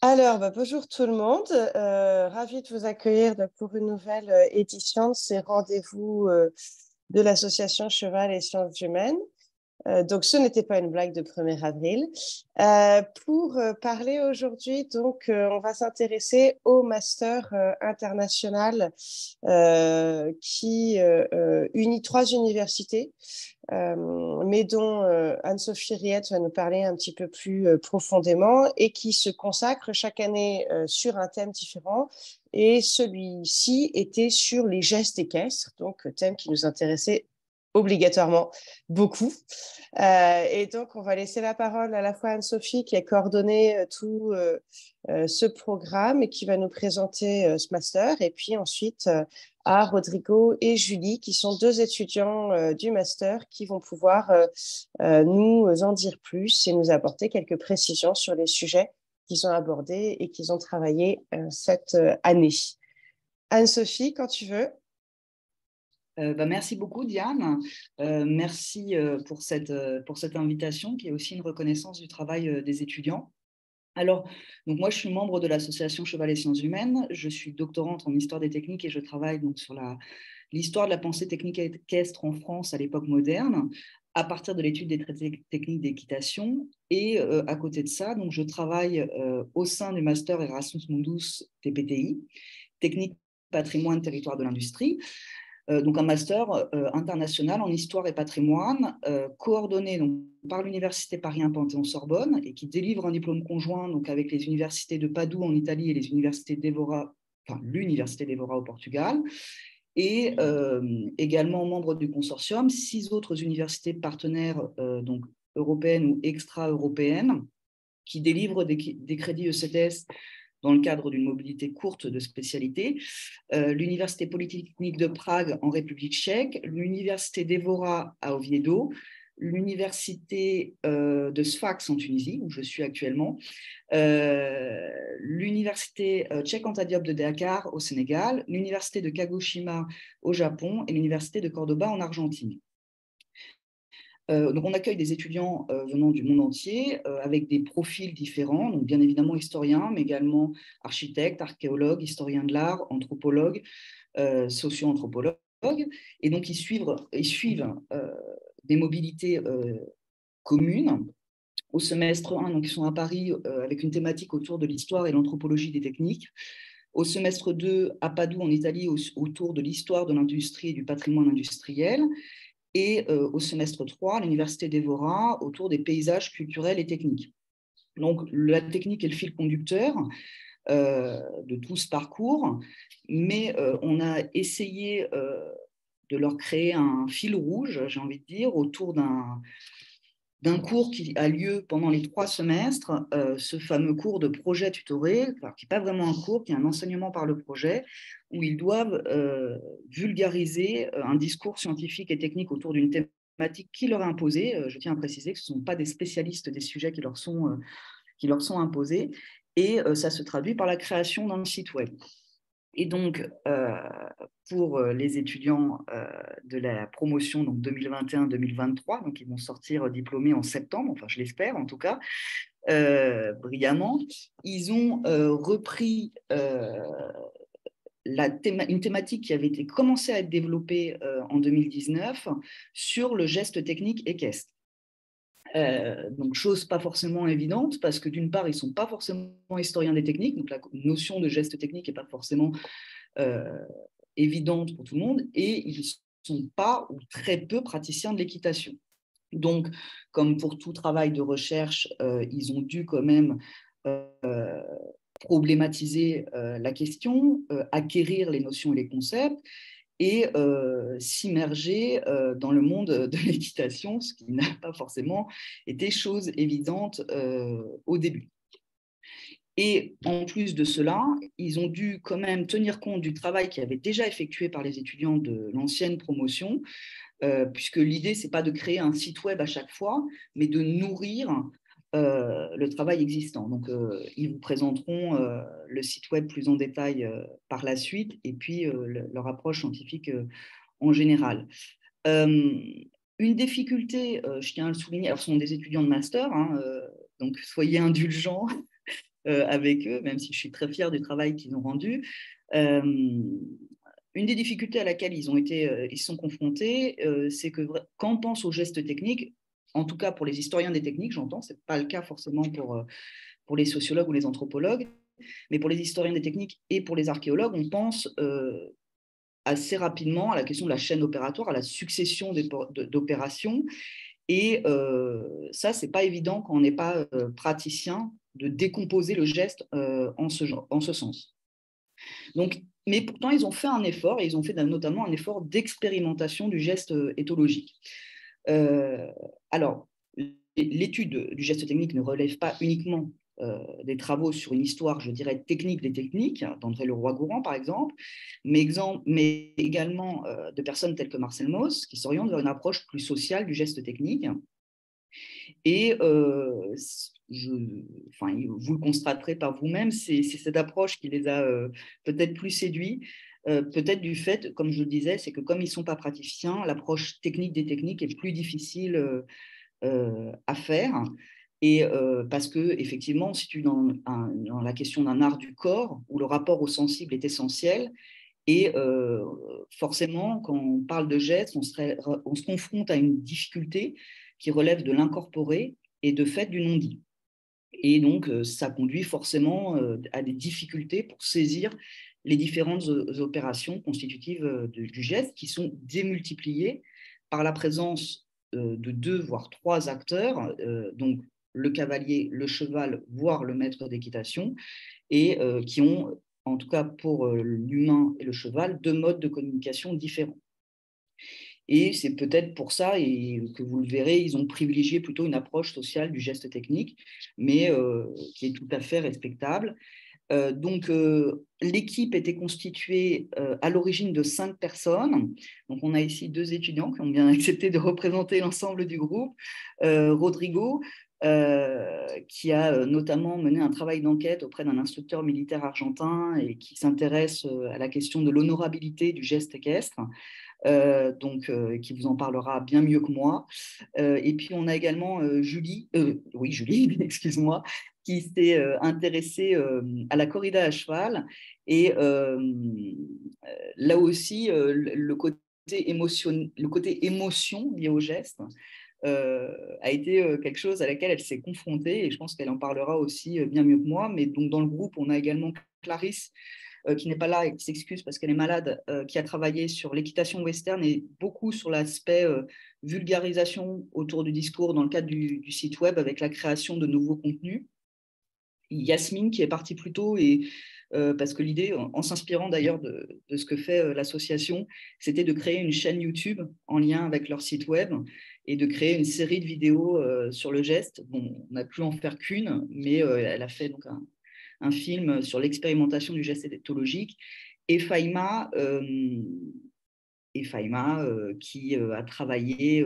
Alors, bonjour tout le monde. Ravi de vous accueillir pour une nouvelle édition de ces rendez-vous de l'association Cheval et Sciences Humaines. Donc, ce n'était pas une blague de 1er avril. Pour parler aujourd'hui, on va s'intéresser au master international qui unit 3 universités, mais dont Anne-Sophie Riette va nous parler un petit peu plus profondément et qui se consacre chaque année sur un thème différent. Et celui-ci était sur les gestes équestres, donc thème qui nous intéressait obligatoirement beaucoup. Et donc, on va laisser la parole à la fois à Anne-Sophie qui a coordonné tout ce programme et qui va nous présenter ce master. Et puis ensuite, à Rodrigo et Julie, qui sont 2 étudiants du master qui vont pouvoir nous en dire plus et nous apporter quelques précisions sur les sujets qu'ils ont abordés et qu'ils ont travaillé cette année. Anne-Sophie, quand tu veux. Merci beaucoup, Diane. Merci pour cette invitation qui est aussi une reconnaissance du travail des étudiants. Alors, donc moi, je suis membre de l'association Cheval et Sciences Humaines. Je suis doctorante en histoire des techniques et je travaille donc sur l'histoire de la pensée technique équestre en France à l'époque moderne, à partir de l'étude des traités techniques d'équitation. Et à côté de ça, donc, je travaille au sein du master Erasmus Mundus TPTI, Technique, Patrimoine, Territoire de l'Industrie. Donc un master international en histoire et patrimoine, coordonné donc, par l'Université Paris 1 Panthéon-Sorbonne et qui délivre un diplôme conjoint donc, avec les universités de Padoue en Italie et les universités d'Evora, l'Université d'Evora au Portugal, et également membre du consortium, 6 autres universités partenaires donc, européennes ou extra-européennes qui délivrent des crédits ECTS dans le cadre d'une mobilité courte de spécialité, l'Université Polytechnique de Prague en République tchèque, l'Université d'Evora à Oviedo, l'Université de Sfax en Tunisie, où je suis actuellement, l'Université tchèque Anta Diop de Dakar au Sénégal, l'Université de Kagoshima au Japon et l'Université de Cordoba en Argentine. Donc on accueille des étudiants venant du monde entier avec des profils différents, donc bien évidemment historiens, mais également architectes, archéologues, historiens de l'art, anthropologues, socio-anthropologues. Et donc ils suivent des mobilités communes. Au semestre 1, donc ils sont à Paris avec une thématique autour de l'histoire et l'anthropologie des techniques. Au semestre 2, à Padoue en Italie, autour de l'histoire de l'industrie et du patrimoine industriel. Et au semestre 3, à l'Université d'Evora, autour des paysages culturels et techniques. Donc, la technique est le fil conducteur de tout ce parcours, mais on a essayé de leur créer un fil rouge, j'ai envie de dire, autour d'un cours qui a lieu pendant les 3 semestres, ce fameux cours de projet tutoré, qui n'est pas vraiment un cours, qui est un enseignement par le projet, où ils doivent vulgariser un discours scientifique et technique autour d'une thématique qui leur est imposée. Je tiens à préciser que ce ne sont pas des spécialistes des sujets qui leur sont imposés, et ça se traduit par la création d'un site web. Et donc, pour les étudiants de la promotion 2021-2023, donc ils vont sortir diplômés en septembre, enfin je l'espère en tout cas, brillamment, ils ont repris une thématique qui avait été commencée à être développée en 2019 sur le geste technique équestre. Donc, chose pas forcément évidente, parce que d'une part, ils ne sont pas forcément historiens des techniques, donc la notion de geste technique n'est pas forcément évidente pour tout le monde, et ils ne sont pas ou très peu praticiens de l'équitation. Donc, comme pour tout travail de recherche, ils ont dû quand même problématiser la question, acquérir les notions et les concepts, et s'immerger dans le monde de l'équitation, ce qui n'a pas forcément été chose évidente au début. Et en plus de cela, ils ont dû quand même tenir compte du travail qui avait déjà effectué par les étudiants de l'ancienne promotion, puisque l'idée, ce n'est pas de créer un site web à chaque fois, mais de nourrir le travail existant. Donc, ils vous présenteront le site web plus en détail par la suite, et puis leur approche scientifique en général. Une difficulté, je tiens à le souligner, alors ce sont des étudiants de master, donc soyez indulgents, avec eux, même si je suis très fière du travail qu'ils ont rendu. Une des difficultés à laquelle ils sont confrontés, c'est que quand on pense aux gestes techniques, en tout cas pour les historiens des techniques, j'entends, ce n'est pas le cas forcément pour les sociologues ou les anthropologues, mais pour les historiens des techniques et pour les archéologues, on pense assez rapidement à la question de la chaîne opératoire, à la succession d'opérations. Et ça, ce n'est pas évident quand on n'est pas praticien de décomposer le geste en ce sens. Donc, mais pourtant, ils ont fait un effort, et ils ont fait notamment un effort d'expérimentation du geste éthologique. Alors, l'étude du geste technique ne relève pas uniquement des travaux sur une histoire, je dirais, technique des techniques, d'André Leroi-Gourhan, par exemple, mais également de personnes telles que Marcel Mauss, qui s'orientent vers une approche plus sociale du geste technique. Et vous le constaterez par vous-même, c'est cette approche qui les a peut-être plus séduits, peut-être du fait, comme je le disais, c'est que comme ils ne sont pas praticiens, l'approche technique des techniques est plus difficile à faire. Et parce que effectivement, on se situe dans la question d'un art du corps où le rapport au sensible est essentiel. Et forcément, quand on parle de gestes, on se confronte à une difficulté qui relève de l'incorporé et de fait du non-dit. Et donc, ça conduit forcément à des difficultés pour saisir les différentes opérations constitutives du geste qui sont démultipliées par la présence de 2 voire 3 acteurs, donc le cavalier, le cheval, voire le maître d'équitation, et qui ont, en tout cas pour l'humain et le cheval, 2 modes de communication différents. Et c'est peut-être pour ça, et que vous le verrez, ils ont privilégié plutôt une approche sociale du geste technique, mais qui est tout à fait respectable. Donc, l'équipe était constituée à l'origine de 5 personnes. Donc, on a ici 2 étudiants qui ont bien accepté de représenter l'ensemble du groupe. Rodrigo, qui a notamment mené un travail d'enquête auprès d'un instructeur militaire argentin et qui s'intéresse à la question de l'honorabilité du geste équestre. Qui vous en parlera bien mieux que moi. Et puis, on a également Julie, excuse-moi, qui s'est intéressée à la corrida à cheval. Et là aussi, le côté émotion lié au geste a été quelque chose à laquelle elle s'est confrontée. Et je pense qu'elle en parlera aussi bien mieux que moi. Mais donc, dans le groupe, on a également Clarisse, qui n'est pas là et qui s'excuse parce qu'elle est malade, qui a travaillé sur l'équitation western et beaucoup sur l'aspect vulgarisation autour du discours dans le cadre du site web avec la création de nouveaux contenus. Yasmine, qui est partie plus tôt, et parce que l'idée, en s'inspirant d'ailleurs de ce que fait l'association, c'était de créer une chaîne YouTube en lien avec leur site web et de créer une série de vidéos sur le geste. Bon, on n'a pu en faire qu'une, mais elle a fait donc un film sur l'expérimentation du geste éthologique, et Faïma, qui a travaillé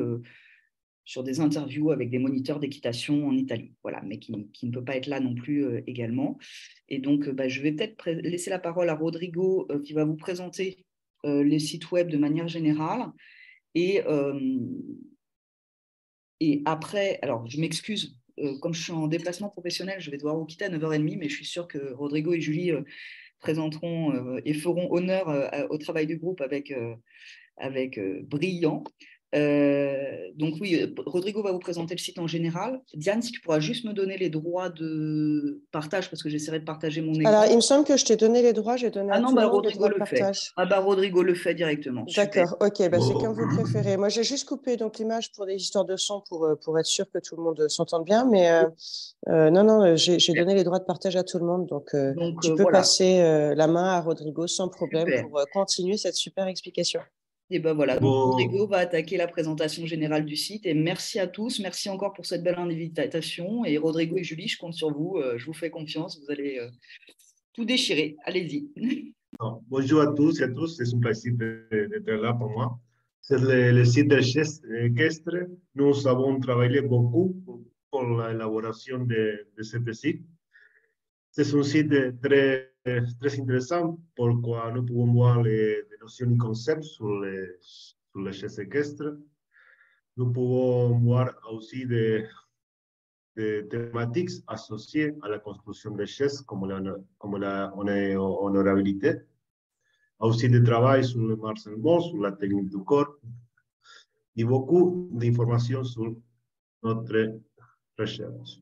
sur des interviews avec des moniteurs d'équitation en Italie, voilà, mais qui ne peut pas être là non plus également. Et donc, je vais peut-être laisser la parole à Rodrigo, qui va vous présenter les sites web de manière générale. Et après, alors je m'excuse, comme je suis en déplacement professionnel, je vais devoir vous quitter à 9h30, mais je suis sûre que Rodrigo et Julie présenteront et feront honneur au travail du groupe avec brillant. Donc oui, Rodrigo va vous présenter le site en général. Diane, si tu pourras juste me donner les droits de partage, parce que j'essaierai de partager mon écran. Alors, il me semble que je t'ai donné les droits, j'ai donné à tout le monde les droits de partage. Rodrigo le fait directement. D'accord, ok, c'est comme vous préférez. Moi, j'ai juste coupé donc l'image pour des histoires de son pour être sûr que tout le monde s'entende bien, mais non, j'ai donné les droits de partage à tout le monde, donc tu peux passer la main à Rodrigo sans problème pour continuer cette super explication. Et ben voilà, donc Rodrigo va attaquer la présentation générale du site, et merci à tous, merci encore pour cette belle invitation, et Rodrigo et Julie, je compte sur vous, je vous fais confiance, vous allez tout déchirer, allez-y. Bonjour à tous et à tous, c'est un plaisir d'être là pour moi. Sur le site de geste équestre, nous avons travaillé beaucoup pour l'élaboration de ce site. C'est un site très intéressant, pourquoi nous pouvons voir les notions et concepts sur le geste équestre. Nous pouvons voir aussi de thématiques associées à la construction des gestes, comme la honorabilité, aussi de travail sur le harcèlement, sur la technique du corps, et beaucoup d'informations sur notre recherche.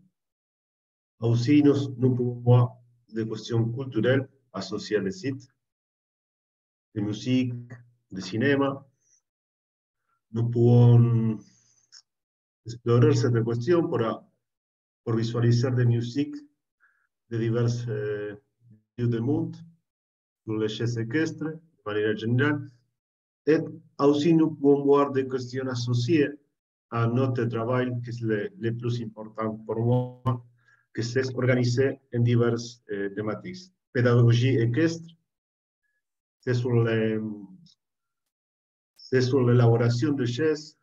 Aussi, nous pouvons voir des questions culturelles associées à des sites, de musique, de cinéma. Nous pouvons explorer cette question pour visualiser des musiques de divers lieux du monde, sur les gestes équestres, de manière générale. Et aussi, nous pouvons voir des questions associées à notre travail, qui est le plus important pour moi, que c'est organisé en diverses thématiques. Pédagogie équestre, c'est sur l'élaboration de gestes,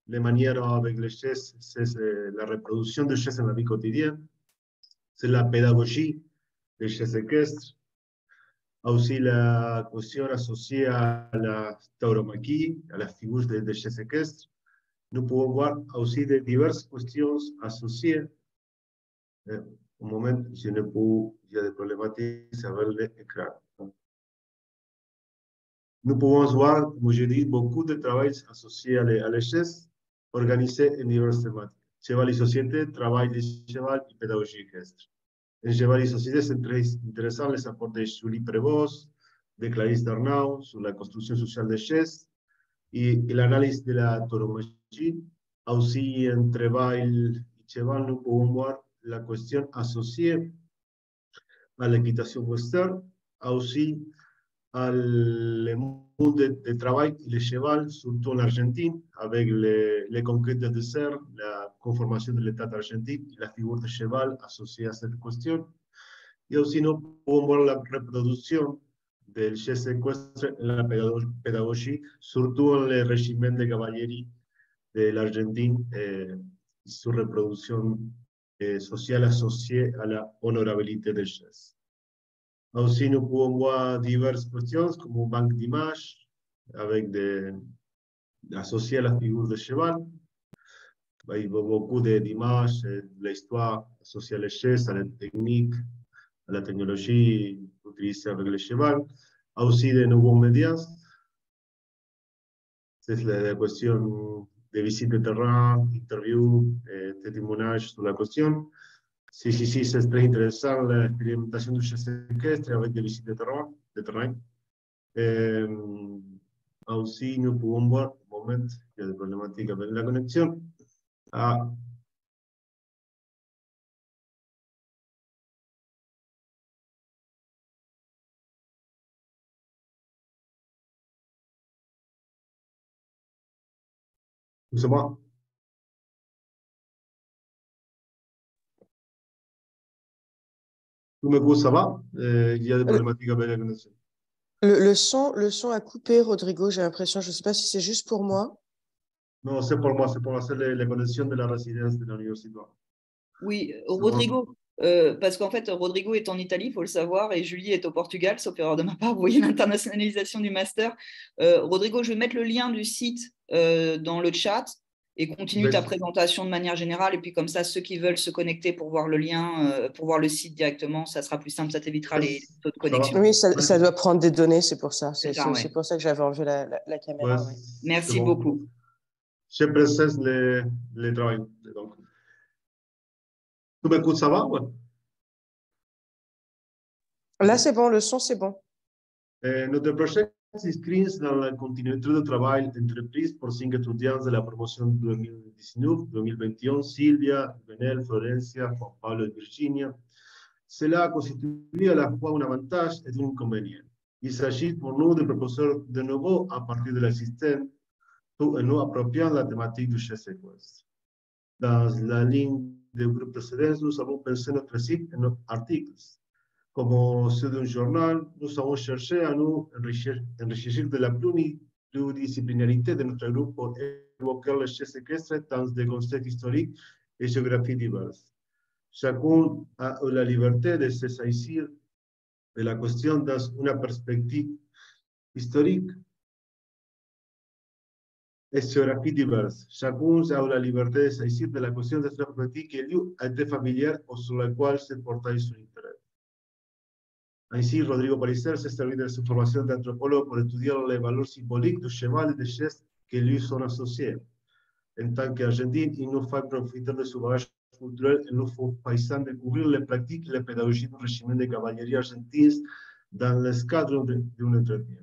les manières avec les gestes, c'est la reproduction de gestes dans la vie quotidienne, c'est la pédagogie des gestes équestres, aussi la question associée à la tauromachie, à la figure des gestes équestres. Nous pouvons voir aussi de diverses questions associées. Un moment, je ne peux, il y a des problématiques avec l'écran. Nous pouvons voir, comme je dis, beaucoup de travail associé à l'échec, organisé en diverses thématiques. Cheval et société, travail de cheval et pédagogie équestre. En cheval et société, c'est très intéressant les apports de Julie Prévost, de Clarisse Darnau sur la construction sociale des gestes et l'analyse de la tauromachie. Aussi, en travail et cheval, nous pouvons voir la question associée à l'équitation western, aussi al monde de travail et le cheval, surtout en Argentine, avec les conquêtes de désert, la conformation de l'État argentin, la figure de cheval associée à cette question. Et aussi, nous pouvons voir la reproduction del geste équestre en la pédagogie, surtout en le régiment de cavallerie de l'Argentine, su reproduction sociale associée à la honorabilité del geste. Aussi, nous pouvons voir diverses questions comme une banque d'images avec associées à la figure de cheval. Il y a beaucoup d'images, de l'histoire associée à les gestes, à la technique, à la technologie utilisée avec le cheval. Aussi de nouveaux médias. C'est la question de visite de terrain, interview, témoignages sur la question. Sí, c'est très intéressant l'expérimentation du geste équestre avec des visites de terrain. Aussi, nous pouvons voir, un moment, il y a des problématiques avec la connexion. Excusez-moi. Tout me ça va? Il y a des problématiques avec la connexion. Le son a coupé, Rodrigo, j'ai l'impression. Je ne sais pas si c'est juste pour moi. Non, c'est pour moi, c'est pour hacer la connexion de la résidence de l'université. Oui, Rodrigo, parce qu'en fait, Rodrigo est en Italie, il faut le savoir, et Julie est au Portugal, sauf erreur de ma part. Vous voyez l'internationalisation du master. Rodrigo, je vais mettre le lien du site dans le chat et continue ta présentation de manière générale. Et puis comme ça, ceux qui veulent se connecter pour voir le lien, pour voir le site directement, ça sera plus simple, ça t'évitera les taux de connexion. Oui, ça doit prendre des données, c'est pour ça. C'est ouais. pour ça que j'avais enlevé la caméra. Ouais, merci beaucoup. Je précise le travail. Donc. Tu m'écoutes, ça va? Ouais. Là, c'est bon, le son, c'est bon. Notre projet s'inscrit dans la continuité de travail entreprise pour 5 étudiants de la promotion 2019-2021, Silvia, Benel, Florencia, Juan Pablo et Virginia. Cela constitue à la fois un avantage et un inconvénient. Il s'agit pour nous de proposer de nouveau, à partir de l'existant, tout en nous appropriant la thématique du geste équestre. Dans la ligne du groupe précédent, nous avons pensé notre site et nos articles. Comme ceux d'un journal, nous avons cherché à nous enrichir de la pluridisciplinarité de notre groupe pour évoquer les gestes équestres dans des contextes historiques et géographiques divers. Chacun a eu la liberté de se saisir de la question dans une perspective historique et géographies diverses. Chacun a la liberté de saisir de la question de faire pratique qui lui a été familière ou sur laquelle se portait son intérêt. Ainsi, Rodrigo Palicer s'est servi de sa formation d'anthropologue pour étudier les valeurs symboliques du cheval et des gestes qui lui sont associés. En tant qu'Argentine, il nous faut profiter de son bagage culturel et nous faut paysan découvrir les pratiques et les pédagogies du régiment de cavalerie argentine dans le cadre d'un entretien.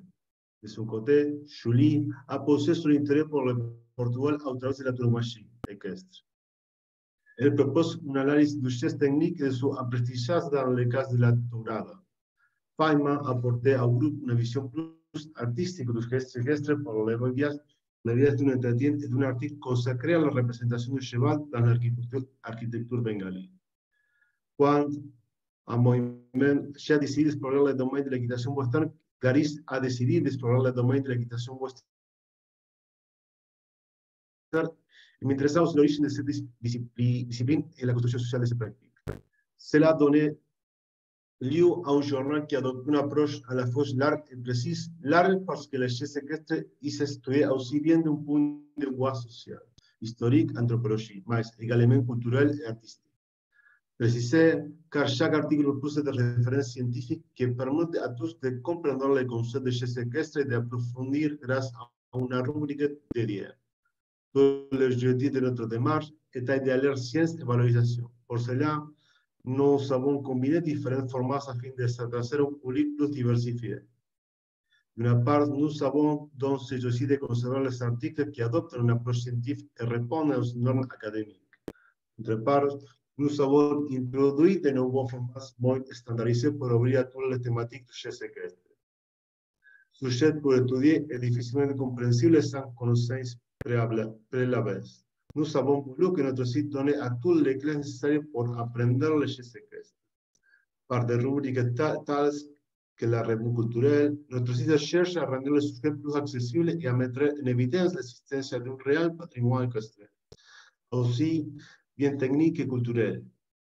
De son côté, Julie a posé son intérêt pour le Portugal à travers de la tauromachie équestre. Elle propose une analyse du geste technique et de son apprentissage dans le cas de la tourada. Faima a apporté au groupe une vision plus artistique du geste équestre pour les vies d'un entretien et d'un article consacré à la représentation du cheval dans l'architecture bengali. Quand un moviment s'ha décidé d'explorer le domaine de l'équitation western, Garis a décidé d'explorer le domaine de l'équitation western. Et m'intéressa aussi l'origine de cette discipline et la construction sociale de ces pratiques. Cela a donné lieu à un journal qui adopte une approche à la fois large et précise. Large parce que le geste équestre y s'étudie aussi bien d'un point de vue social, historique, anthropologique, mais également culturel et artistique. Précisé car chaque article propose des références scientifiques qui permettent à tous de comprendre le concept de geste équestre et d'approfondir grâce à une rubrique dédiée. Tout le jeudi de notre démarche est idéalement science et valorisation. Pour cela, nous avons combiné différents formats afin de s'adresser à un public plus diversifié. D'une part, nous avons donc choisi de conserver les articles qui adoptent une approche scientifique et répondent aux normes académiques. D'autre part, nous avons introduit de nouveaux formats moins standardisés pour ouvrir à toutes les thématiques du geste équestre. Ce geste pour étudier est difficilement compréhensible sans connaissance préalable. Nous avons voulu que notre site donne à tous les clés nécessaires pour apprendre le geste équestre. Par des rubriques telles que la revue culturelle, notre site cherche à rendre le sujet plus accessible et à mettre en évidence l'existence d'un réel patrimoine équestre, aussi bien technique et culturel,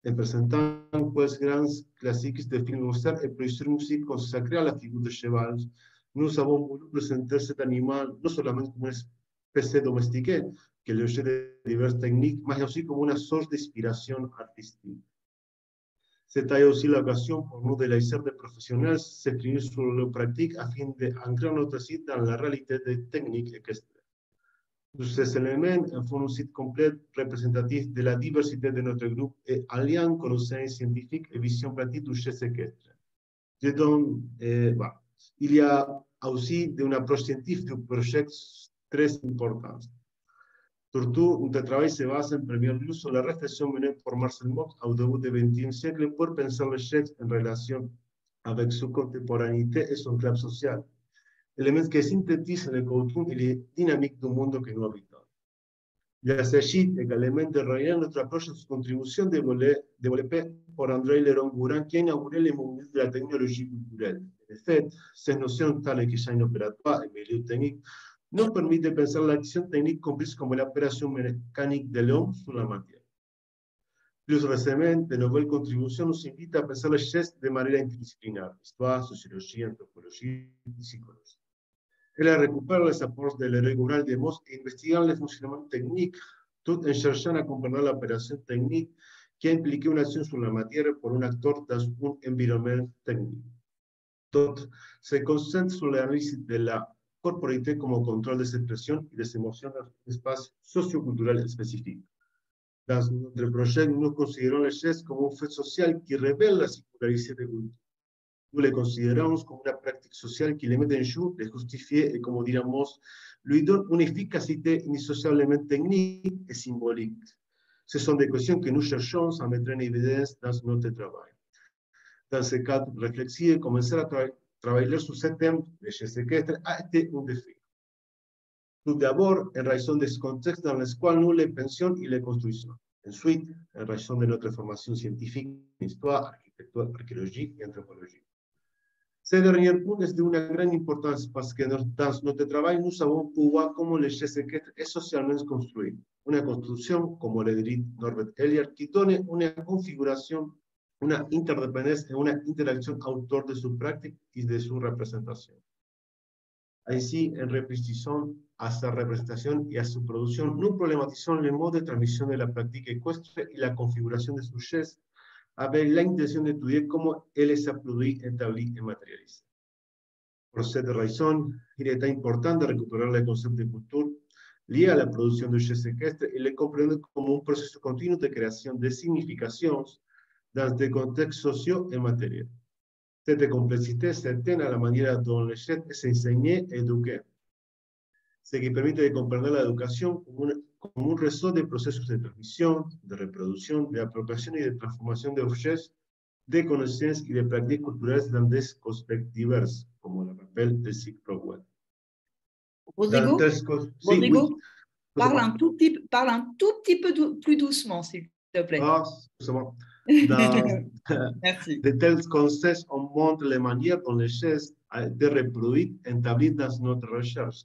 en présentant quelques grands classiques de films westerns et plusieurs musiques consacrées à la figure de cheval. Nous avons voulu présenter cet animal non seulement comme une espèce domestiquée, qui est l'objet de diverses techniques, mais aussi comme une source d'inspiration artistique. C'était aussi l'occasion pour nous de laisser des professionnels s'exprimer sur leurs pratiques afin d'ancrer notre site dans la réalité des techniques équestres. Tous ces éléments font un site complet représentatif de la diversité de notre groupe et alliant connaissances scientifiques et vision pratique du geste équestre. Il y a aussi une approche scientifique du projet très importante. Surtout, notre travail se base en premier lieu sur la réflexion menée par Marcel Mauss au début du XXe siècle pour penser le geste en relation avec sa contemporanéité et son club social. Éléments qui synthétisent le contenu et les dynamiques du monde que nous habitons. Il s'agit également de relier notre approche à sa contribution développée par André Leron-Gourhan qui a inauguré le mouvement de la technologie culturelle. En fait, ces notions telles que design opératoire et milieu technique nous permettent de penser l'action technique comprise comme l'opération mécanique de l'homme sur la matière. Plus récemment, de nouvelles contributions nous invitent à penser les gestes de manière interdisciplinaire, histoire, sociologie, anthropologie, psychologie. Elle récupère les apports de l'erreur Gourhan de Mauss et investigue le fonctionnement technique, tout en cherchant à comprendre l'opération technique qui implique une action sur la matière pour un acteur dans un environnement technique. Tout se concentre sur l'analyse de la corporalité comme contrôle des expressions et des émotions dans un espace socioculturel spécifique. Dans notre projet, nous considérons les gestes comme un fait social qui révèle la singularité des cultures. Nous les considérons comme une pratique sociale qui les met en jour, les justifie et, comme diríamos, lui donne une efficacité indissociablement technique et symbolique. Ce sont des questions que nous cherchons à mettre en évidence dans notre travail. Dans ce cadre réflexif, commencer à travailler sur ce thème de gestes équestres a été un défi. Tout d'abord, en raison des contextes dans lesquels nous les pensons et les construisons. Ensuite, en raison de notre formation scientifique en histoire, architecture, archéologie et anthropologie. Ce dernier point est d'une grande importance parce que dans notre travail, nous savons pouvoir comment le geste équestre est socialement construit. Une construction, comme le dit Norbert Elias, qui donne une configuration, une interdépendance et une interaction autour de sa pratique et de sa représentation. Ainsi, en réfléchissant à sa représentation et à sa production, nous problématisons le mode de transmission de la pratique équestre et la configuration de sus gestes avec l'intention d'étudier comment elle s'est produit, établie et matérialisée. Por cette raison, il est important de récupérer le concept de culture lié à la production de gestes équestres et le comprendre comme un processus continu de création de significations dans des contextes sociaux et matériels. Cette complexité s'étend à la manière dont le geste est enseigné et éduqué, ce qui permet de comprendre l'éducation comme un réseau de processus de transmission, de reproduction, d'appropriation et de transformation d'objets, de connaissances et de pratiques culturelles dans des contextes divers, comme on l'appelle le cycle Rockwell. Rodrigo, Sí, oui. parle un tout petit peu plus doucement, s'il te plaît. Ah, excusez-moi. Dans Merci. de tels contextes, on montre les manières dont les gestes ont été reproduits et établis dans notre recherche,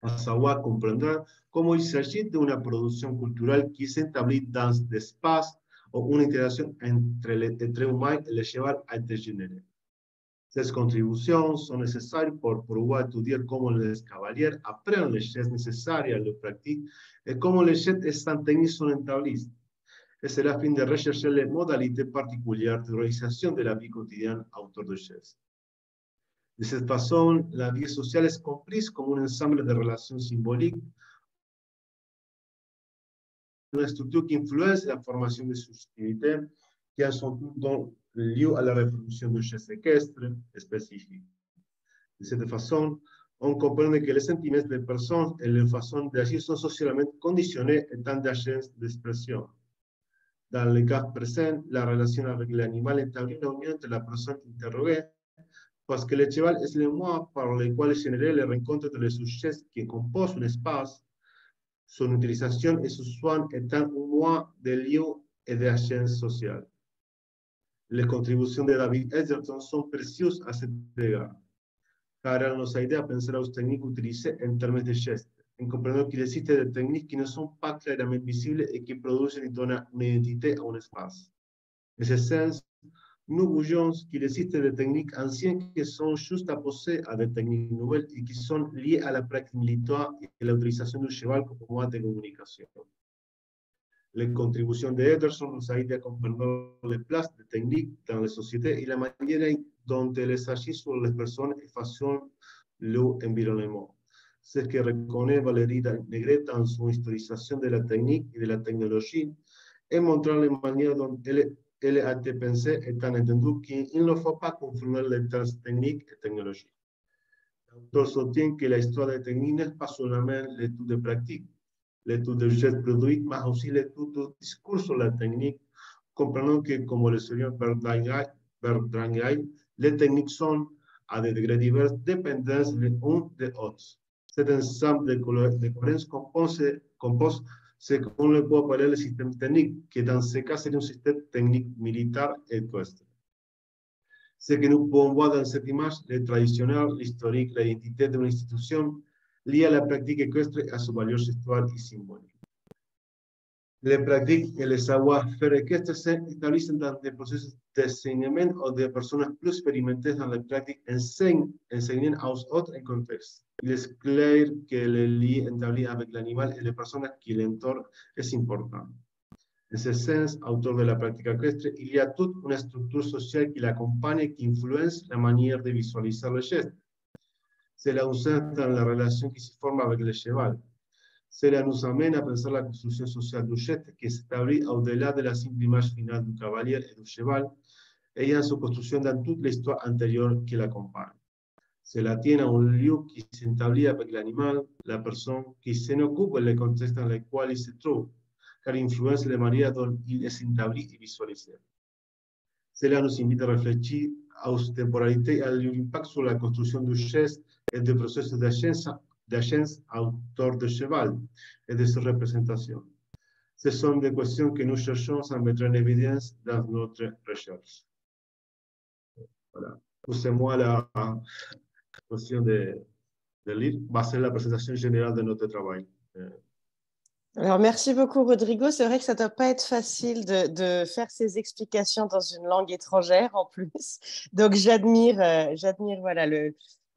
à savoir comprendre comment il s'agit d'une production culturelle qui s'établit dans des espaces où une interaction entre l'être humain et le cheval a été générée. Ces contributions sont nécessaires pour pouvoir étudier comment les cavaliers apprennent les gestes nécessaires à leur pratique et comment les gestes instantanés sont établis. Et c'est la fin de rechercher les modalités particulières de réalisation de la vie quotidienne autour de gestes. De cette façon, la vie sociale est comprise comme un ensemble de relations symboliques, une structure qui influence la formation des subjectivités qui sont toutes liées à la reproduction de gestes équestres spécifiques. De cette façon, on comprend que les sentiments des personnes et les façons d'agir sont socialement conditionnés étant des agents d'expression. Dans le cas présent, la relation avec l'animal établit une union entre la personne interrogée, parce que le cheval est le moyen par lequel est généré les rencontres de les sujets qui composent un espace, son utilisation et son soin étant un moyen de lieu et d'agence sociale. Les contributions de David Edgerton sont précieuses à cet égard, car elles nous aident à penser aux techniques utilisées en termes de gestes, en comprenant qu'il existe des techniques qui ne sont pas clairement visibles et qui produisent et donnent une identité à un espace. En ce sens, nous voyons qu'il existe des techniques anciennes qui sont juxtaposées à des techniques nouvelles et qui sont liées à la pratique militaire et à l'utilisation du cheval comme moyen de communication. Les contributions d'Ederson nous aident à comprendre les places des techniques dans les sociétés et la manière dont elles agissent sur les personnes et façonnent l'environnement. Ce que reconnaît Valérie Negret dans son historisation de la technique et de la technologie et montrant la manière dont elle a été pensée étant entendu qu'il ne faut pas confondre les termes techniques et technologie. L'auteur soutient que la histoire des techniques n'est pas seulement l'étude de pratique, l'étude de gestes produits, mais aussi l'étude du discours sur la technique, comprenant que, comme le souligne Bertrand, les techniques sont, à des degrés divers, dépendantes les uns des autres. Cet ensemble de cohérence compose ce qu'on peut appeler le système technique, qui dans ce cas serait un système technique militaire équestre. Ce que nous pouvons voir dans cette image, le traditionnel, l'historique, l'identité d'une institution liée à la pratique équestre et à sa valeur histoire et symbolique. Les pratiques et les savoir-faire équestres s'établissent dans des processus d'enseignement ou des personnes plus expérimentées dans les pratiques enseignent aux autres en contexte. Il est clair que le lien établi avec l'animal et les personnes qui l'entourent est important. En ce sens, autour de la pratique équestre, il y a toute une structure sociale qui l'accompagne et qui influence la manière de visualiser le geste. Cela nous aide dans la relation qui se forme avec le cheval. Cela nous amène à penser la construction sociale du geste qui s'établit au-delà de la simple image finale du cavalier et du cheval, ayant sa construction dans toute l'histoire antérieure qui l'accompagne. Cela tient à un lieu qui s'établit avec l'animal, la personne qui s'en occupe et le contexte dans lequel il se trouve, car influence la manière dont il est établi et visualisé. Cela nous invite à réfléchir aux temporalités et à leur impact sur la construction du geste et des processus d'agence autour du cheval et de ses représentations. Ce sont des questions que nous cherchons à mettre en évidence dans notre recherche. Voilà. C'est moi la question de lire. Va ser la présentation générale de notre travail. Alors, merci beaucoup, Rodrigo. C'est vrai que ça ne doit pas être facile de faire ces explications dans une langue étrangère en plus. Donc, j'admire voilà,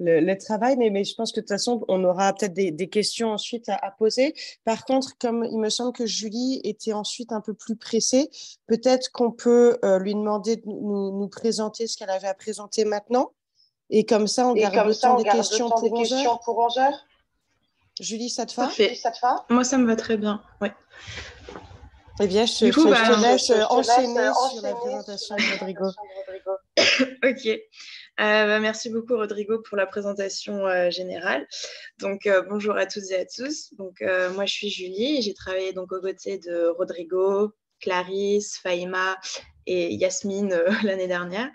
le travail, mais je pense que de toute façon, on aura peut-être des questions ensuite à poser. Par contre, comme il me semble que Julie était ensuite un peu plus pressée, peut-être qu'on peut lui demander de nous présenter ce qu'elle avait à présenter maintenant. Et comme ça, on garde le temps des questions pour 11 heures. Julie, ça te va? Parfait. Moi, ça me va très bien. Ouais. Eh bien, je te laisse enchaîner sur la présentation de Rodrigo. Ok. Merci beaucoup, Rodrigo, pour la présentation générale. Donc, bonjour à toutes et à tous. Donc, moi, je suis Julie et j'ai travaillé donc, aux côtés de Rodrigo, Clarisse, Faïma et Yasmine l'année dernière.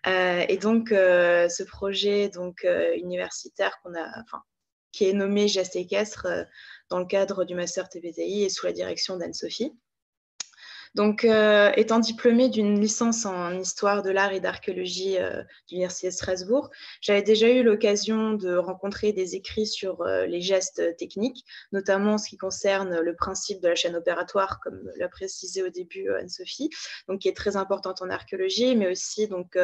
Et donc, ce projet donc, universitaire qui est nommé Geste équestre dans le cadre du Master TPTI et sous la direction d'Anne-Sophie. Donc, étant diplômée d'une licence en histoire de l'art et d'archéologie de l'Université de Strasbourg, j'avais déjà eu l'occasion de rencontrer des écrits sur les gestes techniques, notamment en ce qui concerne le principe de la chaîne opératoire, comme l'a précisé au début Anne-Sophie, donc qui est très importante en archéologie, mais aussi donc,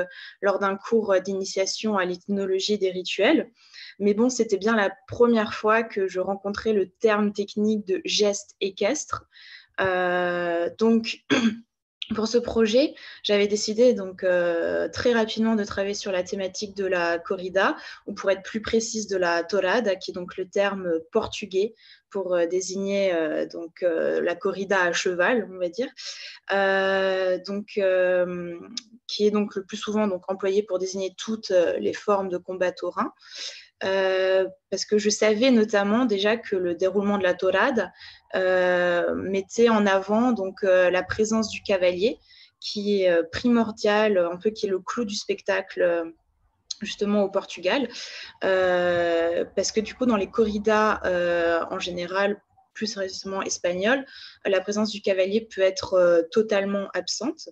lors d'un cours d'initiation à l'ethnologie des rituels. Mais bon, c'était bien la première fois que je rencontrais le terme technique de geste équestre. Donc, pour ce projet, j'avais décidé donc très rapidement de travailler sur la thématique de la corrida, ou pour être plus précise de la torada, qui est donc le terme portugais pour désigner la corrida à cheval, on va dire, qui est donc le plus souvent donc, employé pour désigner toutes les formes de combat taurin. Parce que je savais notamment déjà que le déroulement de la torade mettait en avant donc, la présence du cavalier, qui est primordial, un peu qui est le clou du spectacle justement au Portugal, parce que du coup dans les corridas en général, plus récemment espagnoles, la présence du cavalier peut être totalement absente.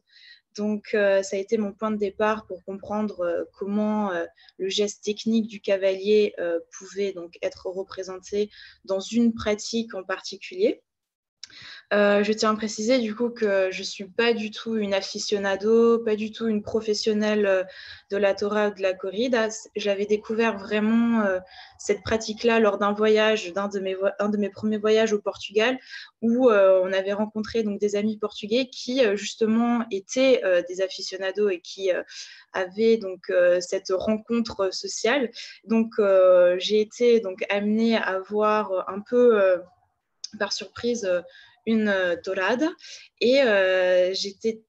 Donc, ça a été mon point de départ pour comprendre comment le geste technique du cavalier pouvait donc être représenté dans une pratique en particulier. Je tiens à préciser du coup que je ne suis pas du tout une aficionado, pas du tout une professionnelle de la Torah ou de la corrida. J'avais découvert vraiment cette pratique-là lors d'un voyage, un de mes premiers voyages au Portugal, où on avait rencontré donc, des amis portugais qui justement étaient des aficionados et qui avaient donc, cette rencontre sociale. Donc, j'ai été donc, amenée à voir un peu par surprise une torada et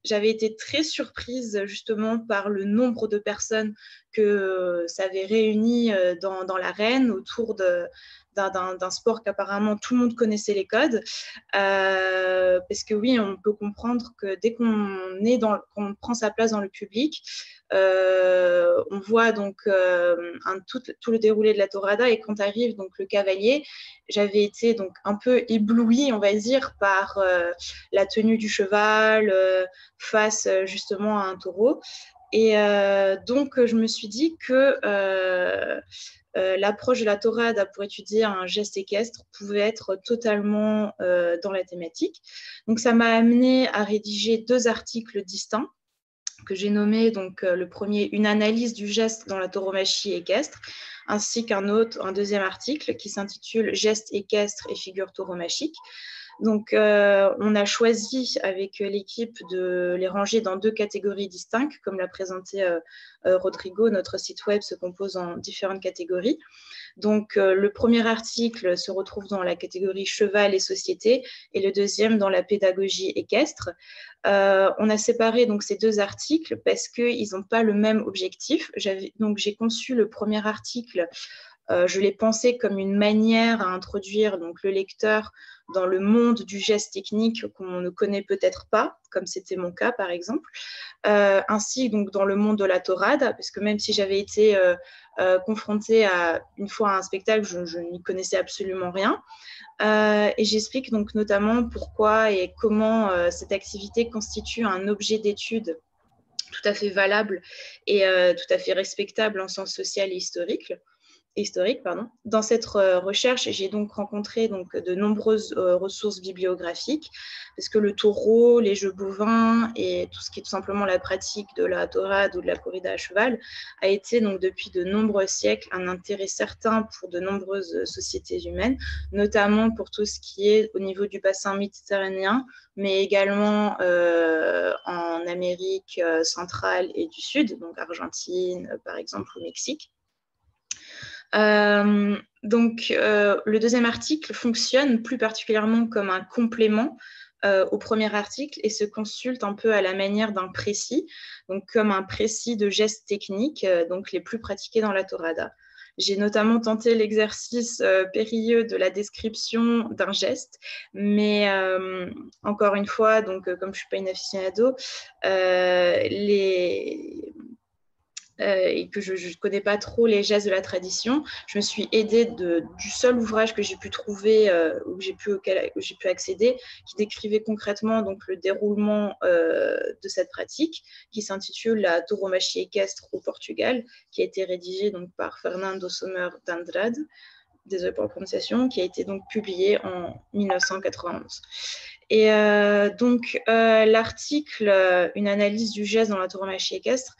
j'avais été très surprise justement par le nombre de personnes que ça avait réuni dans l'arène autour d'un sport qu'apparemment tout le monde connaissait les codes, parce que oui, on peut comprendre que dès qu'on prend sa place dans le public, on voit donc tout le déroulé de la torada, et quand arrive donc le cavalier, j'avais été donc un peu éblouie, on va dire, par la tenue du cheval face justement à un taureau. Et donc, je me suis dit que l'approche de la torade pour étudier un geste équestre pouvait être totalement dans la thématique. Donc, ça m'a amené à rédiger 2 articles distincts que j'ai nommé donc le premier, une analyse du geste dans la tauromachie équestre, ainsi qu'un deuxième article qui s'intitule Gestes équestres et figures tauromachiques. Donc, on a choisi avec l'équipe de les ranger dans 2 catégories distinctes, comme l'a présenté Rodrigo. Notre site web se compose en différentes catégories. Donc, le premier article se retrouve dans la catégorie cheval et société, et le deuxième dans la pédagogie équestre. On a séparé donc ces 2 articles parce qu'ils n'ont pas le même objectif. Donc, j'ai conçu le premier article. Je l'ai pensé comme une manière à introduire donc, le lecteur dans le monde du geste technique qu'on ne connaît peut-être pas, comme c'était mon cas par exemple, ainsi donc dans le monde de la torade, parce que même si j'avais été confrontée une fois à un spectacle, je n'y connaissais absolument rien. Et j'explique donc notamment pourquoi et comment cette activité constitue un objet d'étude tout à fait valable et tout à fait respectable en sens social et historique. historique, pardon. Dans cette recherche, j'ai donc rencontré donc, de nombreuses ressources bibliographiques, parce que le taureau, les jeux bovins et tout ce qui est tout simplement la pratique de la taurade ou de la corrida à cheval a été donc depuis de nombreux siècles un intérêt certain pour de nombreuses sociétés humaines, notamment pour tout ce qui est au niveau du bassin méditerranéen, mais également en Amérique centrale et du Sud, donc Argentine par exemple, ou Mexique. Donc, le deuxième article fonctionne plus particulièrement comme un complément au premier article et se consulte un peu à la manière d'un précis, donc comme un précis de gestes techniques, donc les plus pratiqués dans la Torada. J'ai notamment tenté l'exercice périlleux de la description d'un geste, mais encore une fois, donc, comme je ne suis pas une aficionado, et que je ne connais pas trop les gestes de la tradition, je me suis aidée du seul ouvrage que j'ai pu trouver, auquel j'ai pu accéder, qui décrivait concrètement donc, le déroulement de cette pratique, qui s'intitule La tauromachie équestre au Portugal, qui a été rédigée donc, par Fernando Sommer d'Andrade, désolé pour la prononciation, qui a été donc publié en 1991. Et donc, l'article, une analyse du geste dans la tauromachie équestre,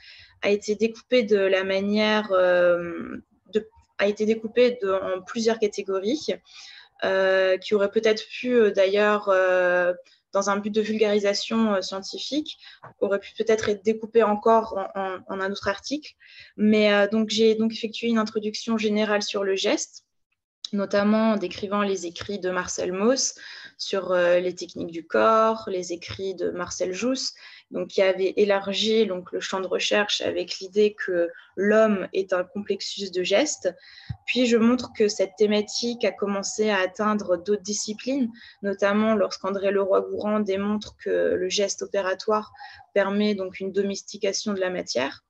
a été découpé de la manière, a été découpé en plusieurs catégories, qui auraient peut-être pu d'ailleurs, dans un but de vulgarisation scientifique, aurait pu peut-être être découpé encore en un autre article. Mais donc j'ai donc effectué une introduction générale sur le geste, notamment en décrivant les écrits de Marcel Mauss sur les techniques du corps, les écrits de Marcel Jousse, donc, qui avait élargi donc, le champ de recherche avec l'idée que l'homme est un complexus de gestes. Puis, je montre que cette thématique a commencé à atteindre d'autres disciplines, notamment lorsqu'André Leroy-Gourand démontre que le geste opératoire permet donc une domestication de la matière.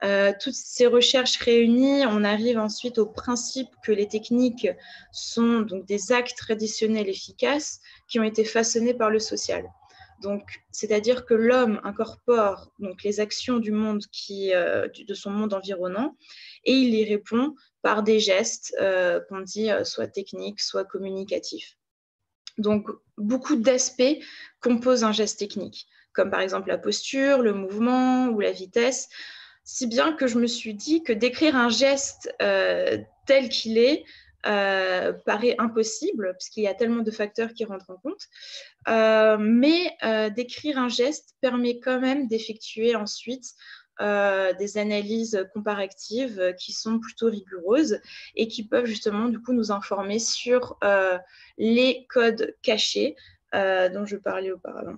Toutes ces recherches réunies, on arrive ensuite au principe que les techniques sont donc des actes traditionnels efficaces qui ont été façonnés par le social. Donc, c'est-à-dire que l'homme incorpore donc, les actions du monde de son monde environnant et il y répond par des gestes qu'on dit soit techniques, soit communicatifs. Donc, beaucoup d'aspects composent un geste technique, comme par exemple la posture, le mouvement ou la vitesse, si bien que je me suis dit que d'écrire un geste tel qu'il est paraît impossible, parce qu'il y a tellement de facteurs qui rentrent en compte. Mais d'écrire un geste permet quand même d'effectuer ensuite des analyses comparatives qui sont plutôt rigoureuses et qui peuvent justement du coup nous informer sur les codes cachés dont je parlais auparavant.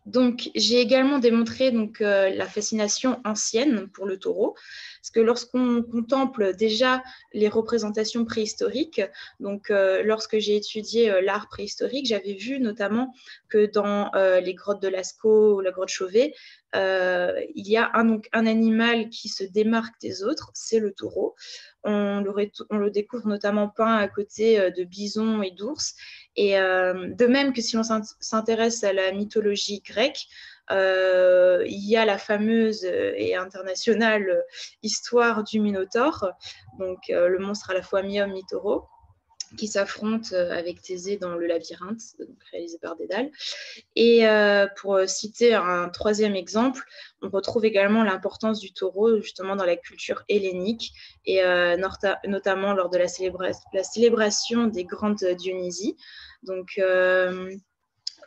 Donc, j'ai également démontré donc, la fascination ancienne pour le taureau, parce que lorsqu'on contemple déjà les représentations préhistoriques, donc lorsque j'ai étudié l'art préhistorique, j'avais vu notamment que dans les grottes de Lascaux ou la grotte Chauvet, il y a un animal qui se démarque des autres, c'est le taureau. On le découvre notamment peint à côté de bisons et d'ours. Et de même que si l'on s'intéresse à la mythologie grecque, il y a la fameuse et internationale histoire du Minotaure, donc le monstre à la fois mi-homme, mi-taureau, qui s'affronte avec Thésée dans le labyrinthe, donc réalisé par Dédale. Et pour citer un troisième exemple, on retrouve également l'importance du taureau justement dans la culture hellénique et notamment lors de la célébration des grandes Dionysies. Donc,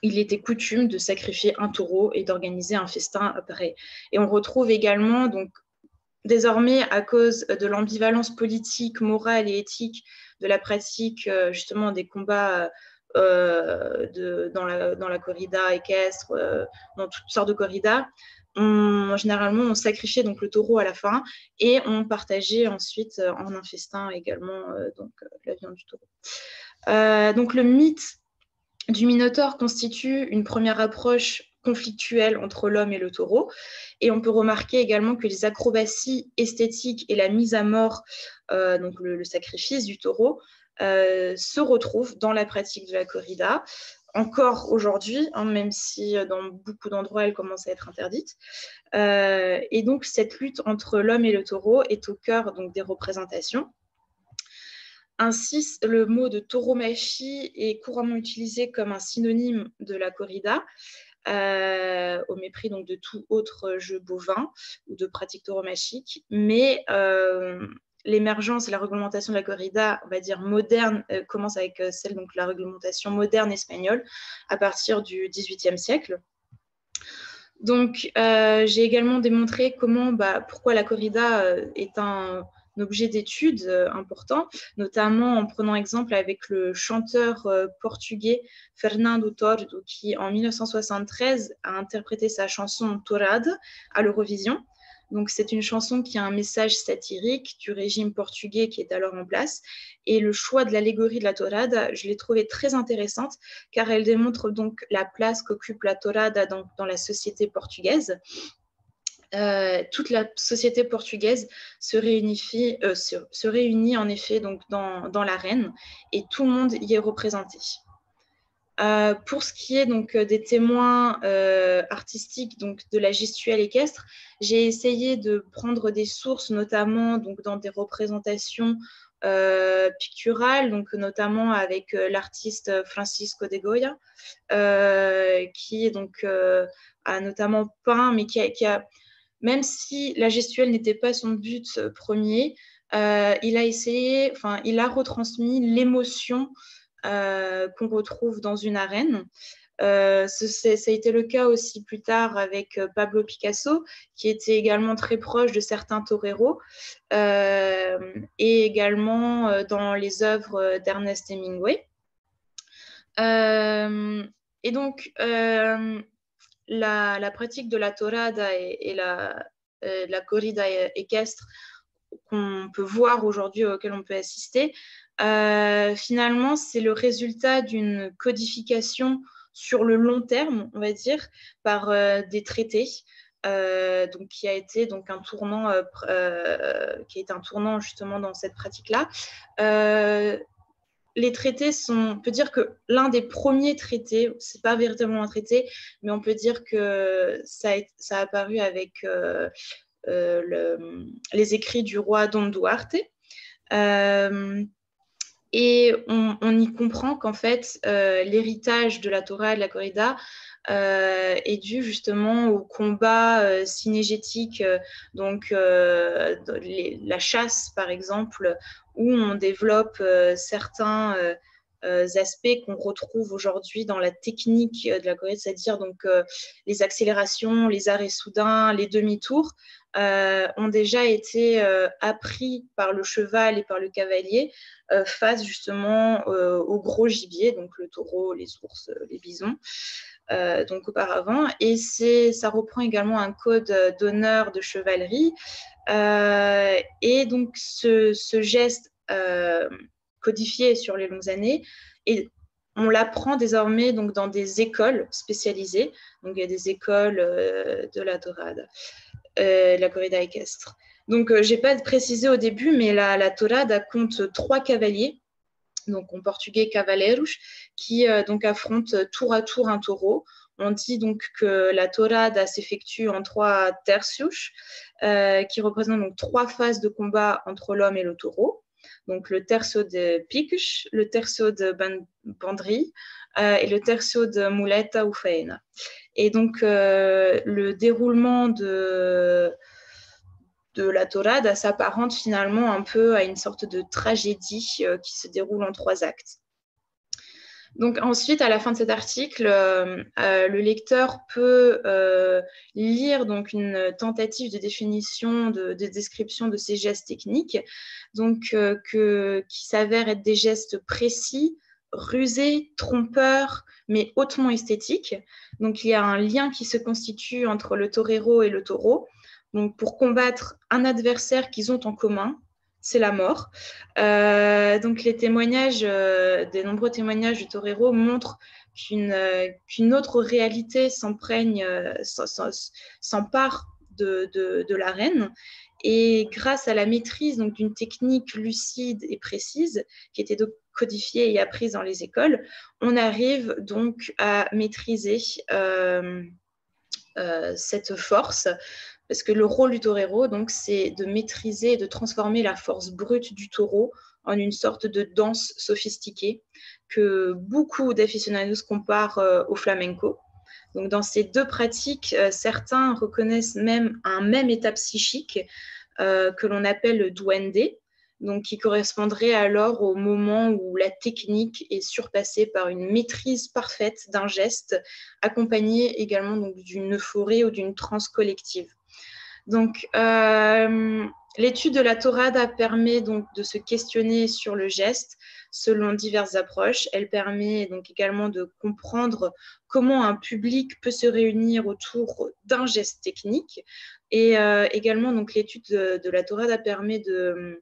il était coutume de sacrifier un taureau et d'organiser un festin après. Et on retrouve également, donc, désormais, à cause de l'ambivalence politique, morale et éthique de la pratique justement des combats dans la corrida équestre, dans toutes sortes de corridas, généralement, on sacrifiait donc le taureau à la fin et on partageait ensuite en un festin également la viande du taureau. Donc, le mythe du Minotaure constitue une première approche conflictuelle entre l'homme et le taureau. Et on peut remarquer également que les acrobaties esthétiques et la mise à mort, donc le sacrifice du taureau, se retrouvent dans la pratique de la corrida, encore aujourd'hui, hein, même si dans beaucoup d'endroits, elle commence à être interdite. Et donc, cette lutte entre l'homme et le taureau est au cœur donc, des représentations. Ainsi, le mot de tauromachi est couramment utilisé comme un synonyme de la corrida, au mépris donc de tout autre jeu bovin ou de pratique tauromachique. Mais l'émergence et la réglementation de la corrida, on va dire moderne, commence avec celle, donc la réglementation moderne espagnole à partir du XVIIIe siècle. Donc, j'ai également démontré pourquoi la corrida est un objet d'étude important, notamment en prenant exemple avec le chanteur portugais Fernando Tordo, qui en 1973 a interprété sa chanson Tourade à l'Eurovision. Donc, c'est une chanson qui a un message satirique du régime portugais qui est alors en place. Et le choix de l'allégorie de la Tourade, je l'ai trouvée très intéressante car elle démontre donc la place qu'occupe la Tourade dans la société portugaise. Toute la société portugaise se réunit en effet donc dans l'arène et tout le monde y est représenté. Pour ce qui est donc des témoins artistiques donc de la gestuelle équestre, j'ai essayé de prendre des sources notamment donc dans des représentations picturales, donc notamment avec l'artiste Francisco de Goya, qui est donc a notamment peint, mais qui a même si la gestuelle n'était pas son but premier, il a retransmis l'émotion qu'on retrouve dans une arène. Ça a été le cas aussi plus tard avec Pablo Picasso, qui était également très proche de certains toreros, et également dans les œuvres d'Ernest Hemingway. Et donc, la pratique de la torada et la corrida équestre qu'on peut voir aujourd'hui, auquel on peut assister, finalement, c'est le résultat d'une codification sur le long terme, on va dire, par des traités, donc, qui a été donc un tournant justement dans cette pratique-là. Les traités on peut dire que l'un des premiers traités, c'est pas véritablement un traité, mais on peut dire que ça a apparu avec les écrits du roi Dom Duarte. Et on y comprend qu'en fait, l'héritage de la Torah et de la corrida est dû justement au combat synégétique, donc la chasse par exemple, où on développe certains aspects qu'on retrouve aujourd'hui dans la technique de la corrida, c'est-à-dire donc les accélérations, les arrêts soudains, les demi-tours, ont déjà été appris par le cheval et par le cavalier face justement au gros gibier, donc le taureau, les ours, les bisons. Donc auparavant, et ça reprend également un code d'honneur de chevalerie, et donc ce geste codifié sur les longues années, et on l'apprend désormais donc dans des écoles spécialisées, donc il y a des écoles de la torada, la corrida équestre. Donc j'ai pas précisé au début, mais la torada compte 3 cavaliers, donc en portugais cavaleiros, qui donc affrontent tour à tour un taureau. On dit donc que la torada s'effectue en 3 tercios, qui représentent donc 3 phases de combat entre l'homme et le taureau. Donc le tercio de picos, le tercio de bandri et le tercio de muleta ou faena. Et donc le déroulement de la torada s'apparente finalement un peu à une sorte de tragédie qui se déroule en 3 actes. Donc ensuite, à la fin de cet article, le lecteur peut lire donc une tentative de définition, de description de ces gestes techniques, donc qui s'avèrent être des gestes précis, rusés, trompeurs, mais hautement esthétiques. Donc il y a un lien qui se constitue entre le torero et le taureau. Donc pour combattre un adversaire qu'ils ont en commun, c'est la mort. Donc les témoignages, des nombreux témoignages du torero montrent qu'une autre réalité s'empare de l'arène. Et grâce à la maîtrise donc, d'une technique lucide et précise qui était donc codifiée et apprise dans les écoles, on arrive donc à maîtriser cette force. Parce que le rôle du torero, donc, c'est de maîtriser et de transformer la force brute du taureau en une sorte de danse sophistiquée que beaucoup d'aficionados comparent au flamenco. Donc, dans ces deux pratiques, certains reconnaissent même un même état psychique que l'on appelle le duende, donc qui correspondrait alors au moment où la technique est surpassée par une maîtrise parfaite d'un geste, accompagnée également donc, d'une euphorie ou d'une transe collective. Donc, l'étude de la Torada permet donc de se questionner sur le geste selon diverses approches. Elle permet donc également de comprendre comment un public peut se réunir autour d'un geste technique. Et également, donc, l'étude de la Torada permet de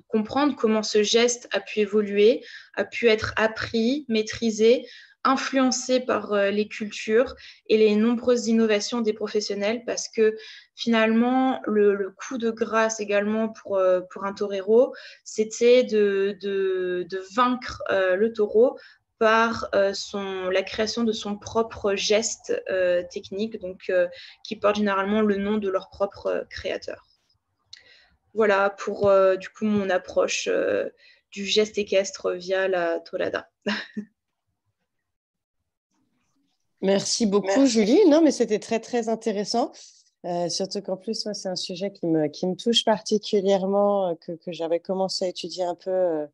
comprendre comment ce geste a pu évoluer, a pu être appris, maîtrisé, influencé par les cultures et les nombreuses innovations des professionnels, parce que finalement, le coup de grâce également pour un torero, c'était de vaincre le taureau par la création de son propre geste technique, donc, qui porte généralement le nom de leur propre créateur. Voilà pour du coup mon approche du geste équestre via la Torada. Merci beaucoup, Julie. Non, mais c'était très, très intéressant. Surtout qu'en plus, moi, c'est un sujet qui me touche particulièrement, que j'avais commencé à étudier un peu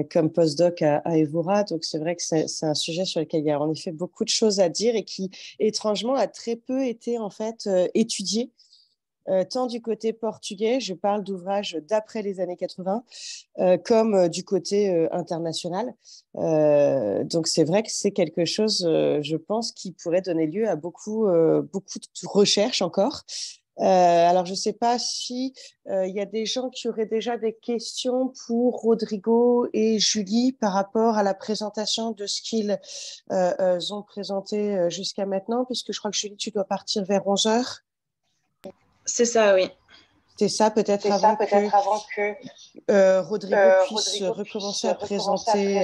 comme postdoc à Evora. Donc, c'est vrai que c'est un sujet sur lequel il y a en effet beaucoup de choses à dire et qui, étrangement, a très peu été en fait étudié. Tant du côté portugais, je parle d'ouvrages d'après les années 80, comme du côté international. Donc, c'est vrai que c'est quelque chose, je pense, qui pourrait donner lieu à beaucoup de recherches encore. Alors, je ne sais pas si il y a des gens qui auraient déjà des questions pour Rodrigo et Julie par rapport à la présentation de ce qu'ils ont présenté jusqu'à maintenant, puisque je crois que Julie, tu dois partir vers 11 heures. C'est ça, oui. C'est ça, peut-être avant que Rodrigo puisse recommencer à présenter.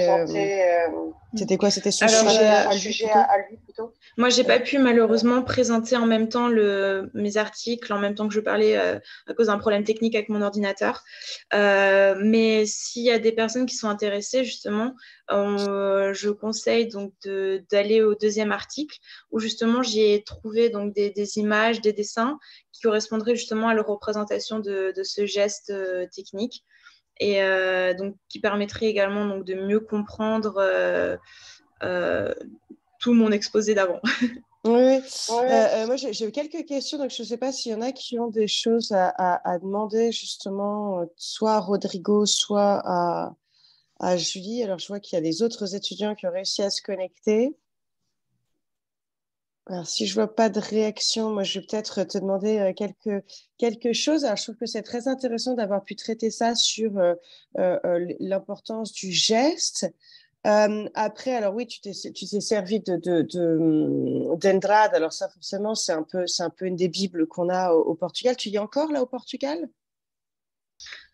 C'était quoi? C'était son sujet à lui plutôt. Moi, j'ai pas pu malheureusement présenter en même temps mes articles, en même temps que je parlais à cause d'un problème technique avec mon ordinateur. Mais s'il y a des personnes qui sont intéressées, justement, je conseille donc d'aller au deuxième article où justement j'ai trouvé donc des images, des dessins qui correspondraient justement à la représentation de ce geste technique et donc qui permettrait également donc de mieux comprendre tout mon exposé d'avant. Oui. Moi, j'ai quelques questions, donc je ne sais pas s'il y en a qui ont des choses à demander justement, soit à Rodrigo, soit à Julie. Alors, je vois qu'il y a des autres étudiants qui ont réussi à se connecter. Alors, si je ne vois pas de réaction, moi, je vais peut-être te demander quelque chose. Alors, je trouve que c'est très intéressant d'avoir pu traiter ça sur l'importance du geste. Après, alors oui, tu t'es servi d'Andrade. Alors ça, forcément, c'est un peu une des bibles qu'on a au Portugal. Tu y es encore là au Portugal?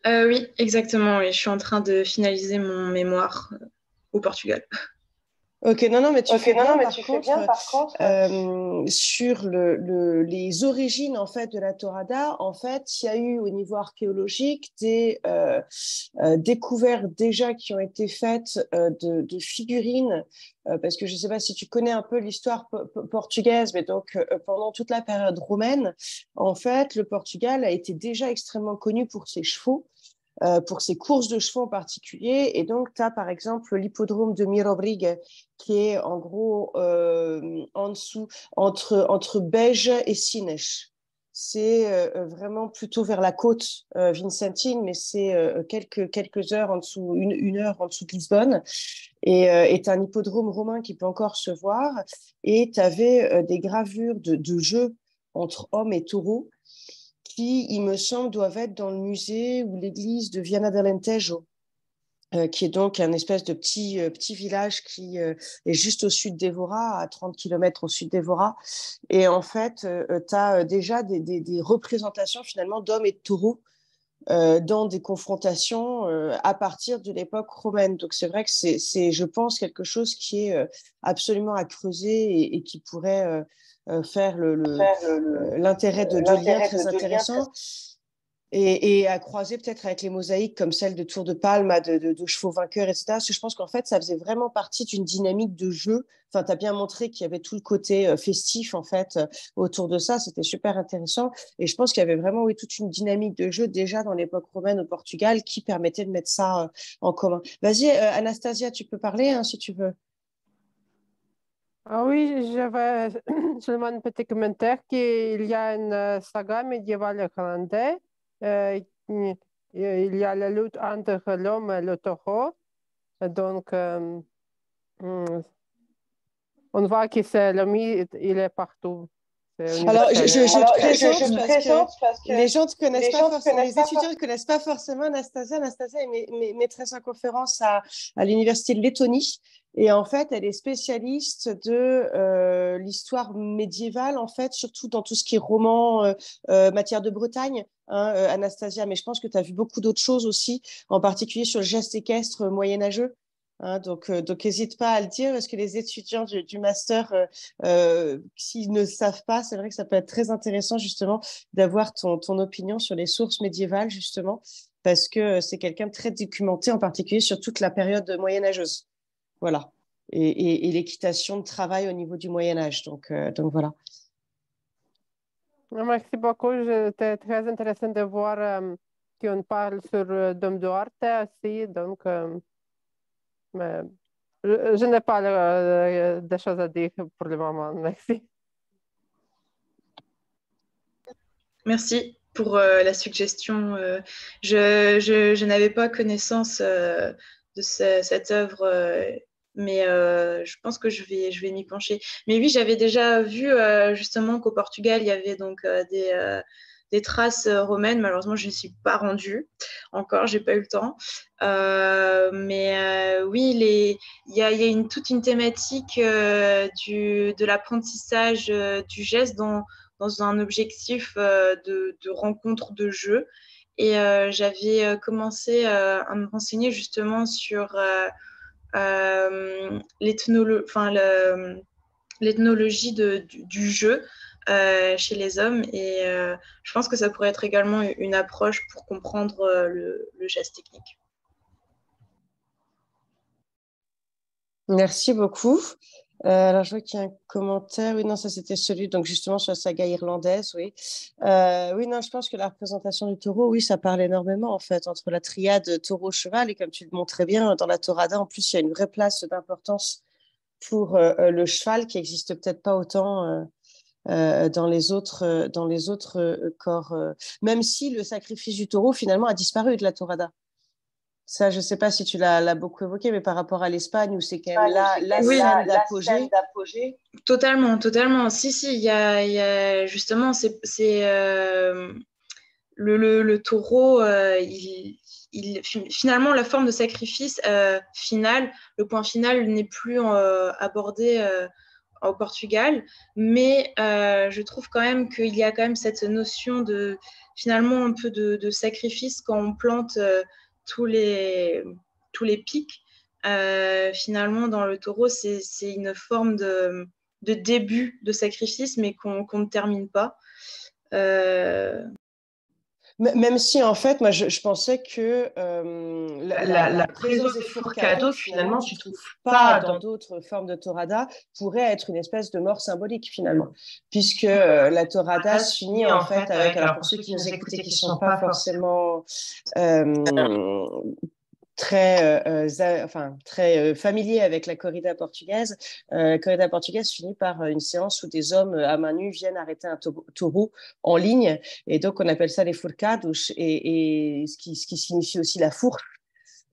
Oui, exactement. Et je suis en train de finaliser mon mémoire au Portugal. Ok, non, mais tu fais bien. Par contre, sur les origines en fait de la Torada, en fait, il y a eu au niveau archéologique des découvertes déjà qui ont été faites de figurines, parce que je ne sais pas si tu connais un peu l'histoire portugaise, mais donc pendant toute la période romaine, en fait, le Portugal a été déjà extrêmement connu pour ses chevaux. Pour ces courses de chevaux en particulier. Et donc, tu as par exemple l'hippodrome de Mirobrigue, qui est en gros en dessous, entre Beja et Sines. C'est vraiment plutôt vers la côte vincentine, mais c'est quelques heures en dessous, une heure en dessous de Lisbonne. Et tu as un hippodrome romain qui peut encore se voir. Et tu avais des gravures de jeux entre hommes et taureaux qui, il me semble, doivent être dans le musée ou l'église de Viana del Alentejo, qui est donc un espèce de petit village qui est juste au sud d'Evora, à 30 km au sud d'Evora. Et en fait, tu as déjà des représentations finalement d'hommes et de taureaux dans des confrontations à partir de l'époque romaine. Donc c'est vrai que c'est, je pense, quelque chose qui est absolument à creuser et qui pourrait faire l'intérêt de liens très intéressants. et à croiser peut-être avec les mosaïques comme celle de Tour de Palma, de chevaux vainqueurs, etc. Parce que je pense qu'en fait, ça faisait vraiment partie d'une dynamique de jeu. Enfin, tu as bien montré qu'il y avait tout le côté festif, en fait, autour de ça. C'était super intéressant. Et je pense qu'il y avait vraiment, oui, toute une dynamique de jeu déjà dans l'époque romaine au Portugal qui permettait de mettre ça en commun. Vas-y, Anastasia, tu peux parler, hein, si tu veux. Ah oui, j'avais seulement un petit commentaire qu'il y a une saga médiévale irlandaise. euh, il y a la lutte entre l'homme et le taureau. Donc, hmm, on voit que c'est le mythe, il est partout. C'est Alors, universel. je te présente parce que les gens te connaissent pas forcément, les étudiants ne connaissent pas forcément Anastasia. Anastasia est maîtresse en conférence à l'université de Lettonie. Et en fait, elle est spécialiste de l'histoire médiévale, en fait, surtout dans tout ce qui est roman, matière de Bretagne, hein, Anastasia. Mais je pense que tu as vu beaucoup d'autres choses aussi, en particulier sur le geste équestre moyenâgeux. Hein, donc, n'hésite pas à le dire parce que les étudiants du master, s'ils ne savent pas, c'est vrai que ça peut être très intéressant justement d'avoir ton opinion sur les sources médiévales justement parce que c'est quelqu'un de très documenté en particulier sur toute la période moyenâgeuse. Voilà. Et l'équitation de travail au niveau du Moyen-Âge. Donc voilà. Merci beaucoup. C'était très intéressant de voir qu'on parle sur Dom Duarte aussi. Donc, mais je n'ai pas de choses à dire pour le moment. Merci. Merci pour la suggestion. Je n'avais pas connaissance de cette œuvre, mais je pense que je vais m'y pencher. Mais oui, j'avais déjà vu justement qu'au Portugal, il y avait donc des traces romaines. Malheureusement, je ne suis pas rendue encore, j'ai pas eu le temps. Mais oui, il y a toute une thématique de l'apprentissage du geste dans un objectif de rencontre de jeu. Et j'avais commencé à me renseigner justement sur l'ethnologie du jeu chez les hommes. Et je pense que ça pourrait être également une approche pour comprendre le geste technique. Merci beaucoup. Alors, je vois qu'il y a un commentaire. Oui, non, ça, c'était celui, donc justement, sur la saga irlandaise, oui. Oui, non, je pense que la représentation du taureau, oui, ça parle énormément, en fait, entre la triade taureau-cheval. Et comme tu le montrais bien, dans la Torada, en plus, il y a une vraie place d'importance pour le cheval qui n'existe peut-être pas autant dans les autres corps. Même si le sacrifice du taureau, finalement, a disparu de la Torada. Ça, je ne sais pas si tu l'as beaucoup évoqué, mais par rapport à l'Espagne, où c'est quand même la scène d'apogée. Totalement, totalement. Si, il y a justement, le taureau, finalement, la forme de sacrifice finale, le point final n'est plus abordé au Portugal, mais je trouve quand même qu'il y a quand même cette notion de, finalement, un peu de sacrifice quand on plante tous les pics. Finalement, dans le taureau, c'est une forme de début de sacrifice, mais qu'on ne termine pas. Même si, en fait, moi, je pensais que la présence des fourcados, finalement, tu ne trouves pas dans d'autres formes de torada, pourrait être une espèce de mort symbolique, finalement. Puisque la torada se finit, en fait, avec, alors pour ceux qui nous écoutent et qui ne sont pas forcément très familier avec la corrida portugaise. La corrida portugaise finit par une séance où des hommes à main nue viennent arrêter un taureau en ligne. Et donc, on appelle ça les furcados, et ce qui signifie aussi la fourche.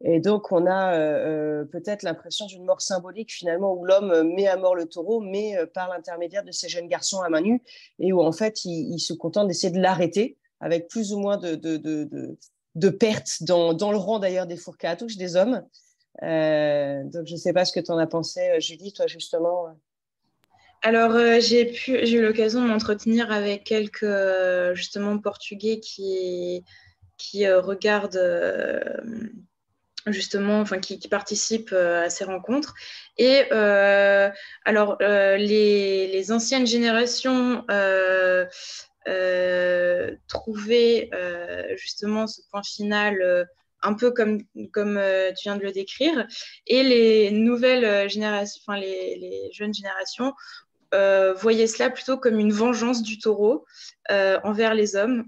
Et donc, on a peut-être l'impression d'une mort symbolique, finalement, où l'homme met à mort le taureau, mais par l'intermédiaire de ces jeunes garçons à main nue, et où, en fait, il se contente d'essayer de l'arrêter, avec plus ou moins de pertes dans le rang d'ailleurs des fourcatouches des hommes. Donc, je ne sais pas ce que tu en as pensé, Julie, toi, justement. Alors, j'ai eu l'occasion de m'entretenir avec quelques, justement, Portugais qui regardent, justement, enfin, qui participent à ces rencontres. Et alors, les anciennes générations trouver justement ce point final un peu comme tu viens de le décrire. Et les nouvelles générations, enfin les jeunes générations, voyaient cela plutôt comme une vengeance du taureau envers les hommes,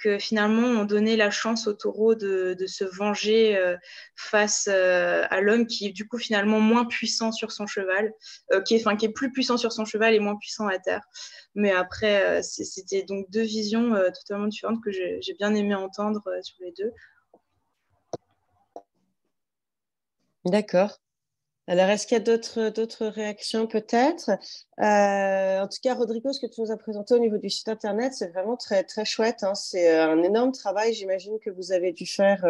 que finalement on donnait la chance au taureau de se venger face à l'homme qui est du coup finalement moins puissant sur son cheval, qui est plus puissant sur son cheval et moins puissant à terre. Mais après, c'était donc deux visions totalement différentes que j'ai bien aimé entendre sur les deux. D'accord. Alors, est-ce qu'il y a d'autres réactions peut-être? En tout cas, Rodrigo, ce que tu nous as présenté au niveau du site internet, c'est vraiment très, très chouette, hein. C'est un énorme travail, j'imagine, que vous avez dû faire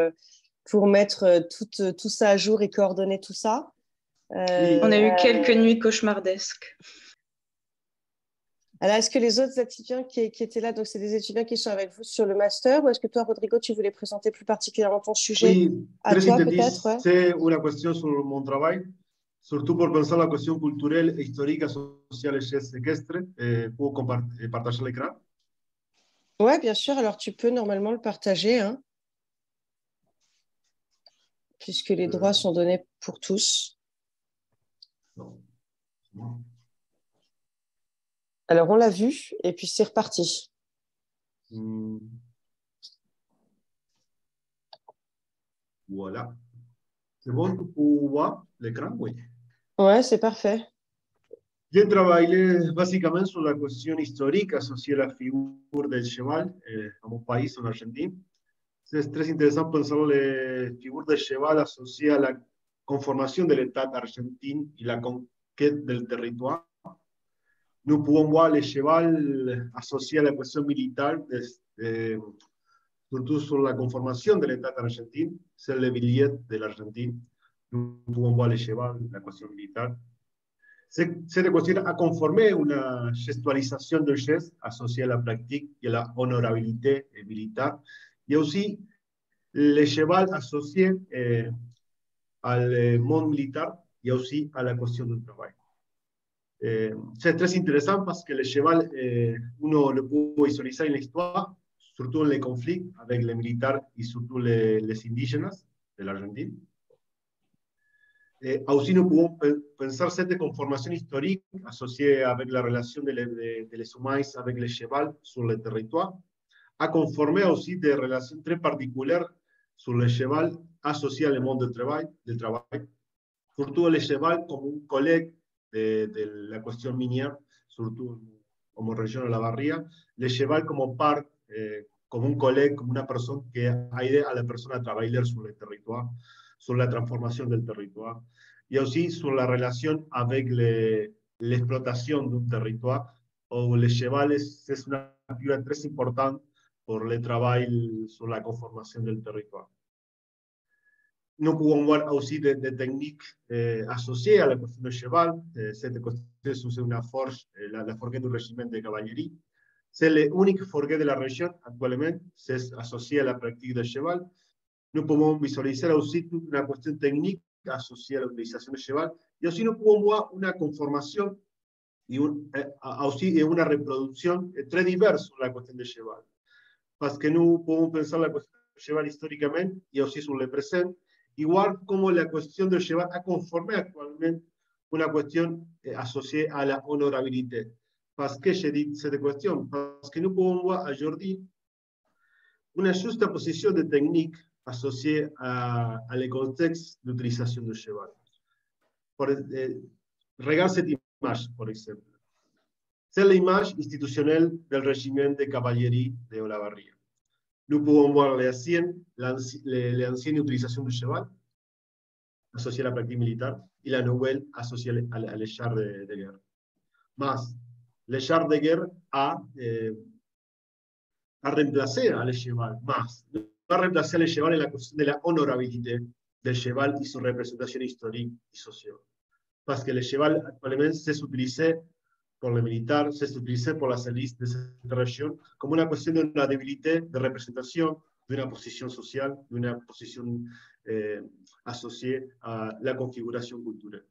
pour mettre tout ça à jour et coordonner tout ça. Oui. On a eu quelques nuits cauchemardesques. Alors, est-ce que les autres étudiants qui étaient là, donc c'est des étudiants qui sont avec vous sur le master, ou est-ce que toi, Rodrigo, tu voulais présenter plus particulièrement ton sujet à toi, peut-être? Ouais. C'est une question sur mon travail, surtout pour penser la question culturelle et historique associée à l'échelle équestre. Pour partager l'écran? Oui, bien sûr. Alors, tu peux normalement le partager, hein, puisque les droits sont donnés pour tous. Non. Alors, on l'a vu, et puis c'est reparti. Voilà. C'est bon pour voir l'écran? Oui. Ouais, c'est parfait. J'ai travaillé básicamente sur la question historique associée à la figure del cheval à mon pays, en Argentine. C'est très intéressant de penser les figures del cheval associées à la conformation de l'État argentin et la conquête del territoire. Nous pouvons voir le cheval associé à la question militaire, surtout sur la conformation de l'État argentin, c'est le billet de l'Argentine. Nous pouvons voir le cheval, la question militaire. Cette question a conformé une gestualisation de geste associée à la pratique et à la honorabilité militaire. Et aussi le cheval associé al monde militaire et aussi à la question du travail. C'est très intéressant parce que le cheval, uno le peut visualiser en l'histoire, surtout les conflits avec les militaires et surtout les indígenas de l'Argentine. Aussi, nous pouvons penser cette conformation historique associée avec la relation des humains avec le cheval sur le territoire, a conformé aussi des relations très particulières sur le cheval associé au monde du travail, surtout le cheval comme un collègue de la question minière, surtout comme région de la Barría, le cheval comme part, comme un collègue, comme une personne qui aide à la personne à travailler sur le territoire, sur la transformation du territoire, et aussi sur la relation avec l'exploitation d'un territoire, où le cheval est une figure très importante pour le travail sur la conformation du territoire. Nous pouvons voir aussi des techniques associées à la question du cheval. Cette question, c'est une forge, la forge du régiment de cavalerie. C'est l'unique forge de la région actuellement, c'est associé à la pratique du cheval. Nous pouvons visualiser aussi toute une question technique associée à l'utilisation du cheval. Et aussi, nous pouvons voir une conformation et aussi une reproduction très diverse sur la question du cheval. Parce que nous pouvons penser la question du cheval historiquement et aussi sur le présent, igual como la cuestión del cheval a conformé actualmente una cuestión associée à la honorabilité. Parce que je dis cette question, parce que nous pouvons voir aujourd'hui une juste position de technique associée à le contexte d'utilisation du cheval. Regarde cette image, par exemple. C'est l'image institutionnelle du régiment de cavalerie de Olavarría. Nous pouvons voir l'ancienne utilisation du cheval associée à la pratique militaire et la nouvelle associée à les chars de guerre. Mais les chars de guerre a remplacé le cheval, mais a remplacé le cheval en la question de la honorabilité del cheval y su representación histórica y social. Parce que le cheval actuellement s'est utilisé pour les militaires, s'est utilisé pour la service de cette région comme une question de la débilité de représentation d'une position sociale, d'une position associée à la configuration culturelle.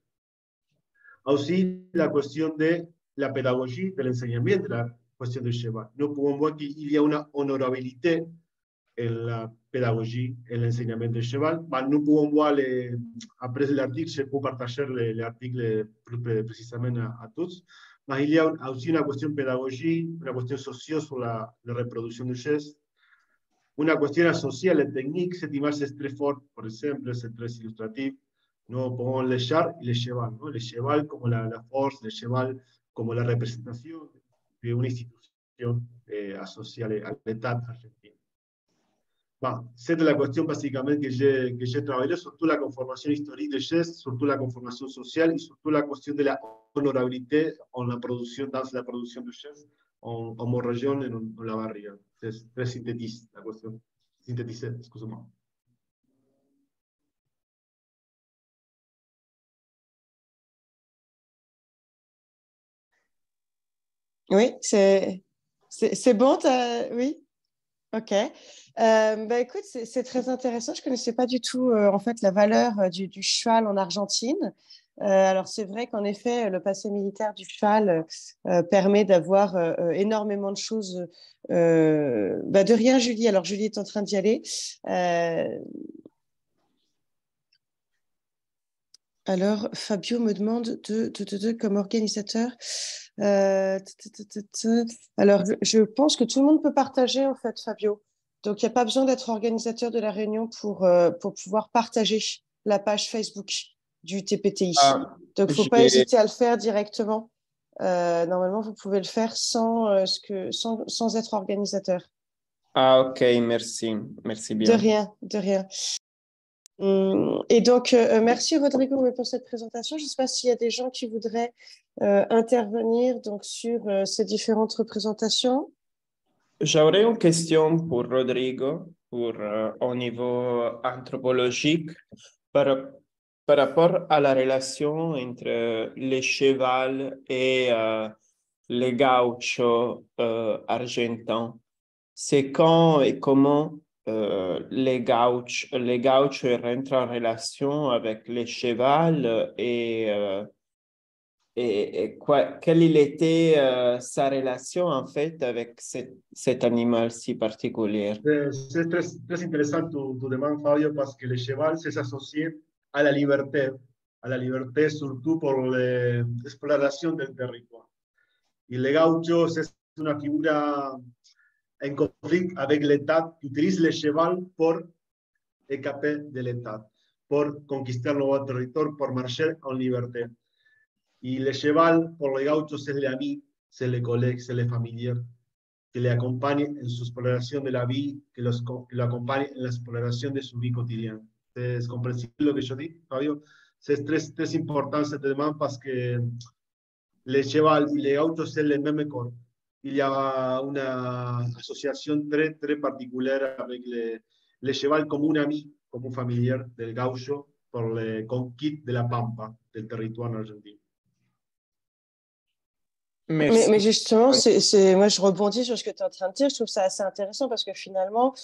Aussi, la question de la pédagogie, de l'enseignement, question du cheval. Nous pouvons voir qu'il y a une honorabilité en la pédagogie et l'enseignement du cheval. Nous pouvons voir, après l'article, je peux partager l'article plus précisément à tous. Mais il y a aussi une question pédagogique, une question sociale sur la reproduction du geste, une question sociale et technique. Cette image est très forte, par exemple, c'est très illustratif. Nous pouvons le char et le cheval. Le cheval comme la force, le cheval comme la représentation d'une institution associée à l'État argentin. C'est la question básicamente que j'ai travaillé, surtout la conformation historique des gestes, surtout la conformation sociale et surtout la question de la honorabilité dans la production de gestes en mon région et en la barrière. C'est très synthétique la question. Synthétisée, excusez-moi. Oui, c'est bon, oui. Ok. Écoute, c'est très intéressant. Je ne connaissais pas du tout en fait la valeur du cheval en Argentine. Alors c'est vrai qu'en effet, le passé militaire du cheval permet d'avoir énormément de choses. De rien, Julie. Alors Julie est en train d'y aller. Alors Fabio me demande comme organisateur. Alors je pense que tout le monde peut partager en fait, Fabio. Donc il n'y a pas besoin d'être organisateur de la réunion pour pouvoir partager la page Facebook du TPTI. Donc il ne faut pas hésiter à le faire directement. Normalement, vous pouvez le faire sans être organisateur. Ah, ok, merci. Merci bien. De rien, de rien. Et donc, merci Rodrigo pour cette présentation. Je ne sais pas s'il y a des gens qui voudraient intervenir donc, sur ces différentes représentations. J'aurais une question pour Rodrigo au niveau anthropologique par rapport à la relation entre les chevals et les gauchos argentins. C'est quand et comment les gauchos rentrent en relation avec les chevals quelle était sa relation en fait avec cet animal si particulier. C'est très intéressant tu demande, Fabio, parce que le cheval s'associe à la liberté surtout pour l'exploration del territoire. Et les gauchos, c'est une figure en conflit avec l'État qui utilise le cheval pour échapper de l'État, pour conquistar nouveaux territoires, pour marcher en liberté. Et le cheval, pour les gauchos, c'est l'ami, c'est le collègue, c'est le familier, que les accompagne en su exploración de la vie, que lo acompagne en la exploración de su vie quotidienne. C'est compréhensible lo que je dis, Fabio? C'est très important cette demande parce que les chevals et les gauchos, c'est le même corps. Il y a une association très particulière avec le cheval comme un ami, comme un familier del gaucho pour le conquête de la Pampa, del territoire en Argentine. Mais justement, moi je rebondis sur ce que tu es en train de dire. Je trouve ça assez intéressant parce que finalement,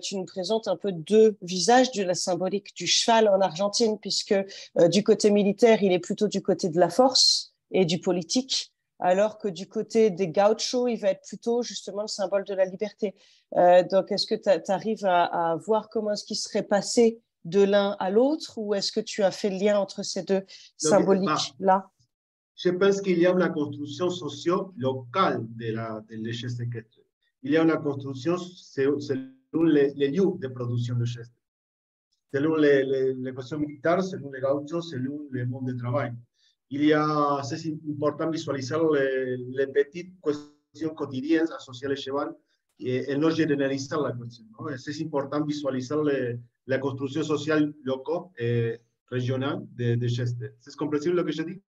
tu nous présentes un peu deux visages de la symbolique du cheval en Argentine, puisque du côté militaire, il est plutôt du côté de la force et du politique, alors que du côté des gauchos, il va être plutôt justement le symbole de la liberté. Donc, est-ce que tu arrives à voir comment est-ce qu'il serait passé de l'un à l'autre, ou est-ce que tu as fait le lien entre ces deux symboliques-là? Je pense qu'il y a une construction socio-locale des gestes équestres. Il y a une construction selon les lieux de production de gestes, selon les questions militaires, selon les gauchos, selon le monde du travail. C'est important de visualiser les petites questions quotidiennes associées au cheval et non généraliser la question. C'est important de visualiser la construction sociale locale et régionale des gestes. C'est compréhensible ce que je dis?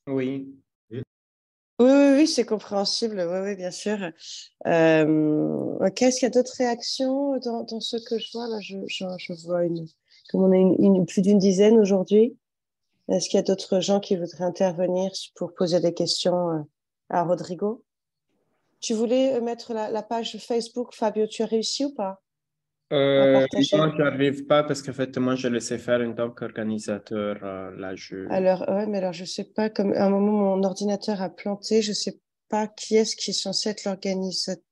Oui. Oui, c'est compréhensible. Oui, bien sûr. Ok, est-ce qu'il y a d'autres réactions dans ce que je vois là? Je vois comme on a plus d'une dizaine aujourd'hui. Est-ce qu'il y a d'autres gens qui voudraient intervenir pour poser des questions à Rodrigo? Tu voulais mettre la page Facebook, Fabio, tu as réussi ou pas? partager? Non, je n'arrive pas parce qu'en fait, moi, je laissais faire en tant qu'organisateur. Là, Alors, ouais, mais alors, je sais pas, comme à un moment, mon ordinateur a planté, je sais pas qui est-ce qui est censé être l'organisateur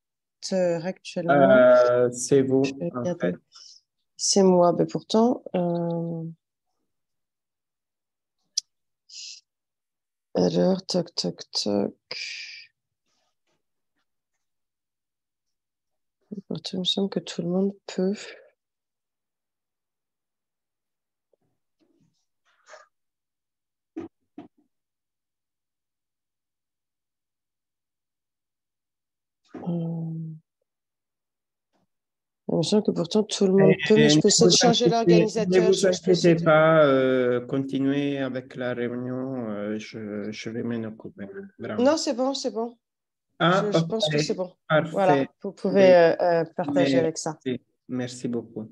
actuellement. C'est Je vous, vais en regarder. fait. C'est moi, mais pourtant. Alors, toc, toc, toc. Il me semble que tout le monde peut. Il me semble que pourtant tout le monde peut, mais je peux essayer de changer Ne l'organisateur. vous Je peux essayer inquiétez de... pas, continuez avec la réunion. Je vais m'en occuper, vraiment. Non, c'est bon, c'est bon. Ah, Je pense que c'est ok, bon. parfait. Voilà, vous pouvez Oui, partager avec ça. merci beaucoup.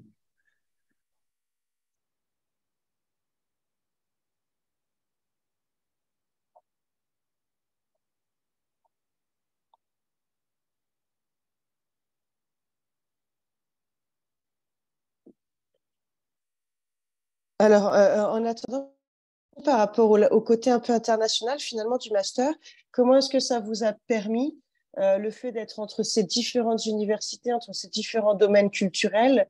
Alors, en attendant, par rapport au côté un peu international finalement du master, comment est-ce que ça vous a permis le fait d'être entre ces différentes universités, entre ces différents domaines culturels?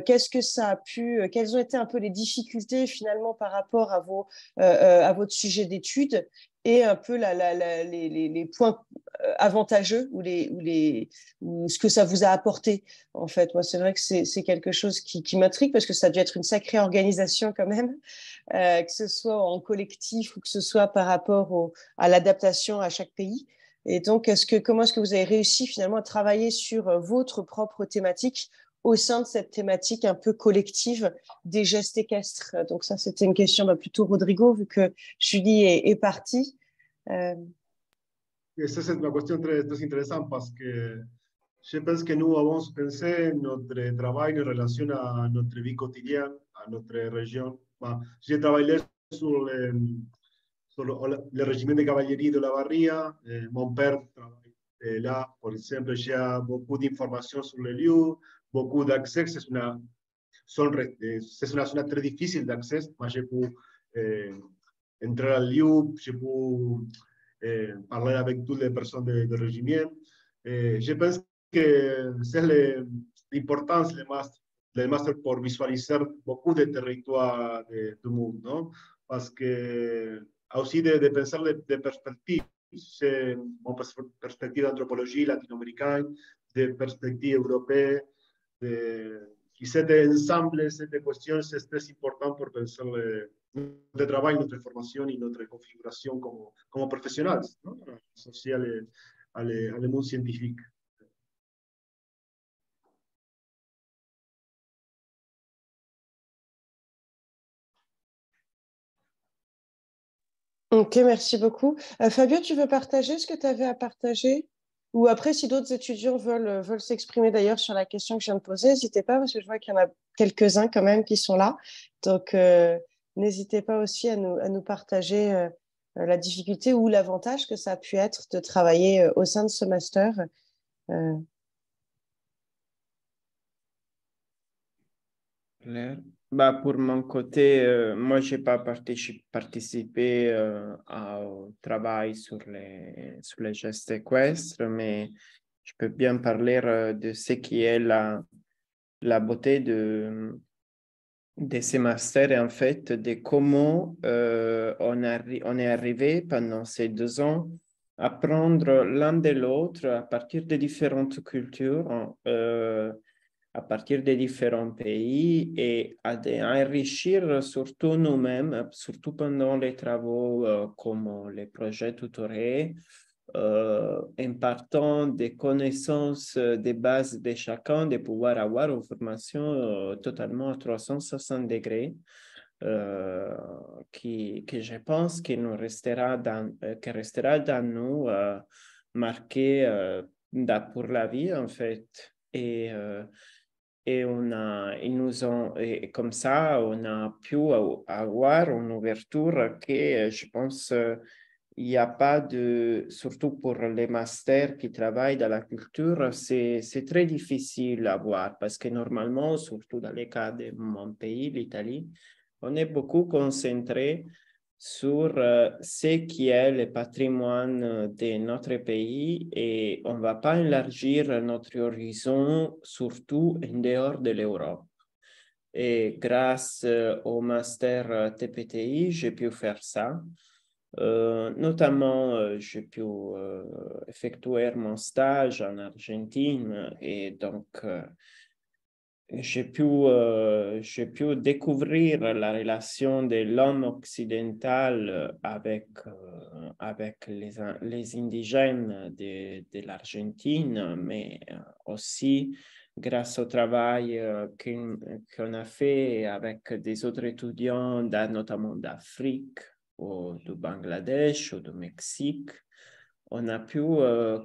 Qu'est-ce que ça a pu, quelles ont été un peu les difficultés finalement par rapport à votre sujet d'études et un peu les points avantageux ou ce que ça vous a apporté en fait. Moi, c'est vrai que c'est quelque chose qui m'intrigue parce que ça a dû être une sacrée organisation quand même, que ce soit en collectif ou que ce soit par rapport à l'adaptation à chaque pays. Et donc, comment est-ce que vous avez réussi finalement à travailler sur votre propre thématique au sein de cette thématique un peu collective des gestes équestres? Donc ça, c'était une question plutôt Rodrigo, vu que Julie est partie. Esa es una cuestión très interesante porque je pense que nous avons pensé notre travail en relation à notre vie quotidienne, à notre région. J'ai travaillé sur sur le régiment de cavalerie de la Barria. Mon père travaille là, par exemple, j'ai beaucoup d'informations sur les lieux, beaucoup d'accès. C'est una zona très difficile d'accès. Moi, j'ai pu entrer al lieu, j'ai pu parler avec toutes les personnes de régiment. Je pense que c'est l'importance le master pour visualiser beaucoup de territoires du monde, non? Parce que aussi de pensar de perspectives, mon perspective d'anthropologie latino-américaine, de perspective européenne, y cet ensemble, cette questions, c'est très important pour penser notre travail, notre formation et notre configuration comme professionnels, ¿no? Associés à le monde scientifique. Ok, merci beaucoup. Fabio, tu veux partager ce que tu avais à partager? Ou après, si d'autres étudiants veulent s'exprimer d'ailleurs sur la question que je viens de poser, n'hésitez pas, parce que je vois qu'il y en a quelques-uns quand même qui sont là. Donc, n'hésitez pas aussi à nous partager la difficulté ou l'avantage que ça a pu être de travailler au sein de ce master. Euh, Claire. Bah, pour mon côté, moi, je n'ai pas participé au travail sur sur les gestes équestres, mais je peux bien parler de ce qui est la beauté de ces masters et en fait de comment on est arrivé pendant ces 2 ans à prendre l'un de l'autre à partir de différentes cultures. À partir des différents pays et à enrichir surtout nous-mêmes, surtout pendant les travaux comme les projets tutorés, en partant des connaissances des bases de chacun, de pouvoir avoir une formation totalement à 360 degrés. Que je pense que nous restera dans nous marqué pour la vie en fait. Et et comme ça, on a pu avoir une ouverture qui, je pense, il n'y a pas de, surtout pour les masters qui travaillent dans la culture, c'est très difficile à voir parce que normalement, surtout dans les cas de mon pays, l'Italie, on est beaucoup concentré sur ce qui est le patrimoine de notre pays et on ne va pas élargir notre horizon, surtout en dehors de l'Europe. Et grâce au master TPTI, j'ai pu faire ça. Notamment, j'ai pu effectuer mon stage en Argentine et donc j'ai pu découvrir la relation de l'homme occidental avec les indigènes de l'Argentine, mais aussi grâce au travail qu'on a fait avec des autres étudiants, notamment d'Afrique, ou du Bangladesh ou du Mexique, on a pu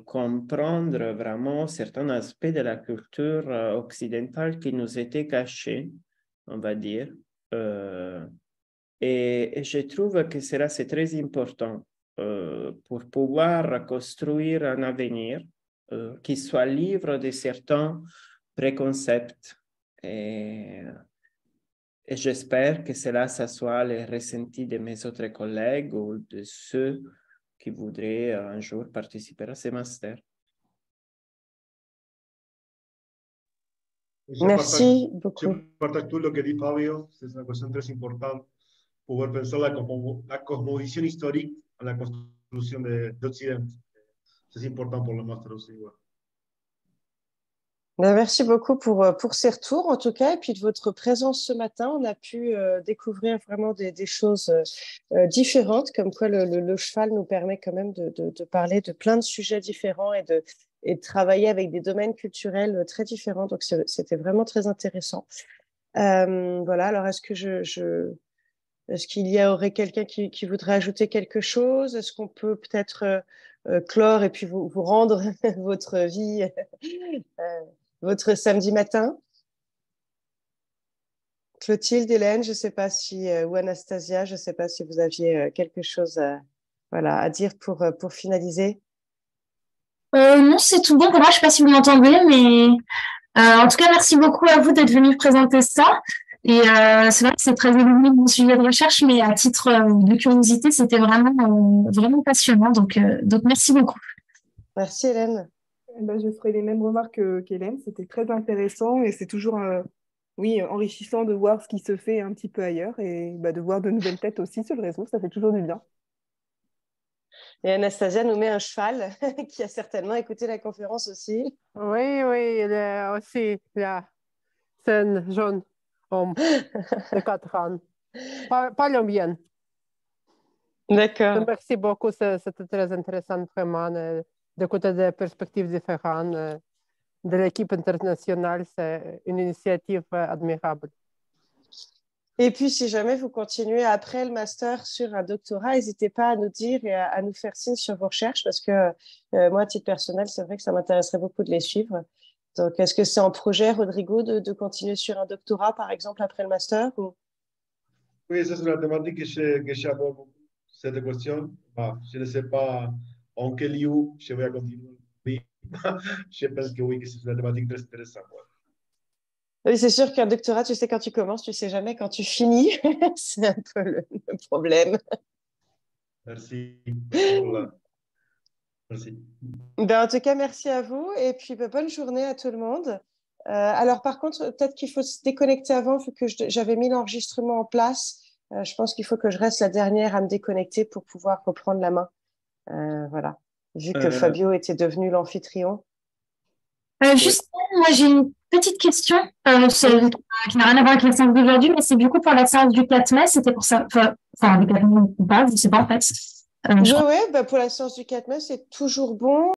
comprendre vraiment certains aspects de la culture occidentale qui nous étaient cachés, on va dire. Et je trouve que c'est très important pour pouvoir construire un avenir qui soit libre de certains préconcepts. Et j'espère que cela, ça soit le ressenti de mes autres collègues ou de ceux qui voudraient un jour participer à ces masters. Merci beaucoup. Je partage tout ce que dit Fabio, c'est une question très importante, pouvoir penser la cosmovision historique à la construction d'Occident. C'est important pour le master aussi. Ouais. Merci beaucoup pour ces retours, en tout cas, et puis de votre présence ce matin. On a pu découvrir vraiment des choses différentes, comme quoi le cheval nous permet quand même de parler de plein de sujets différents et de travailler avec des domaines culturels très différents. Donc, c'était vraiment très intéressant. Voilà, alors est-ce qu'il aurait quelqu'un qui voudrait ajouter quelque chose? Est-ce qu'on peut peut-être clore et puis vous rendre votre vie votre samedi matin? Clotilde, Hélène, je ne sais pas si, ou Anastasia, je ne sais pas si vous aviez quelque chose à dire pour finaliser. Non, c'est tout bon pour moi. Je ne sais pas si vous m'entendez, mais en tout cas, merci beaucoup à vous d'être venu présenter ça. Et c'est vrai que c'est très éloigné de mon sujet de recherche, mais à titre de curiosité, c'était vraiment passionnant. Donc merci beaucoup. Merci, Hélène. Je ferai les mêmes remarques qu'Hélène. C'était très intéressant et c'est toujours enrichissant de voir ce qui se fait un petit peu ailleurs et de voir de nouvelles têtes aussi sur le réseau. Ça fait toujours du bien. Et Anastasia nous met un cheval qui a certainement écouté la conférence aussi. Oui, il est aussi là. C'est un jeune homme de 4 ans. Pas le mien. D'accord. Merci beaucoup. C'était très intéressant vraiment d'écouter des perspectives différentes de l'équipe internationale. C'est une initiative admirable. Et puis, si jamais vous continuez après le master sur un doctorat, n'hésitez pas à nous dire et à nous faire signe sur vos recherches parce que moi, à titre personnel, c'est vrai que ça m'intéresserait beaucoup de les suivre. Donc, est-ce que c'est en projet, Rodrigo, de continuer sur un doctorat, par exemple, après le master ou... Oui, c'est une thématique que j'aborde beaucoup, cette question. Je ne sais pas en quel lieu je vais continuer. Oui, je pense que oui, que c'est une thématique très intéressante. Ouais. Oui, c'est sûr qu'un doctorat, tu sais quand tu commences, tu ne sais jamais quand tu finis. C'est un peu le problème. Merci. Merci. En tout cas, merci à vous et puis bonne journée à tout le monde. Alors, par contre, peut-être qu'il faut se déconnecter avant, vu que j'avais mis l'enregistrement en place. Je pense qu'il faut que je reste la dernière à me déconnecter pour pouvoir reprendre la main. Voilà. Vu que Fabio était devenu l'amphitryon. Juste, moi, j'ai une petite question qui n'a rien à voir avec la séance d'aujourd'hui, mais c'est du coup pour la séance du 4 mai. C'était pour ça. Enfin, du 4 mai ou pas, je ne sais pas en fait. Oui, pour la séance du 4 mai, c'est toujours bon.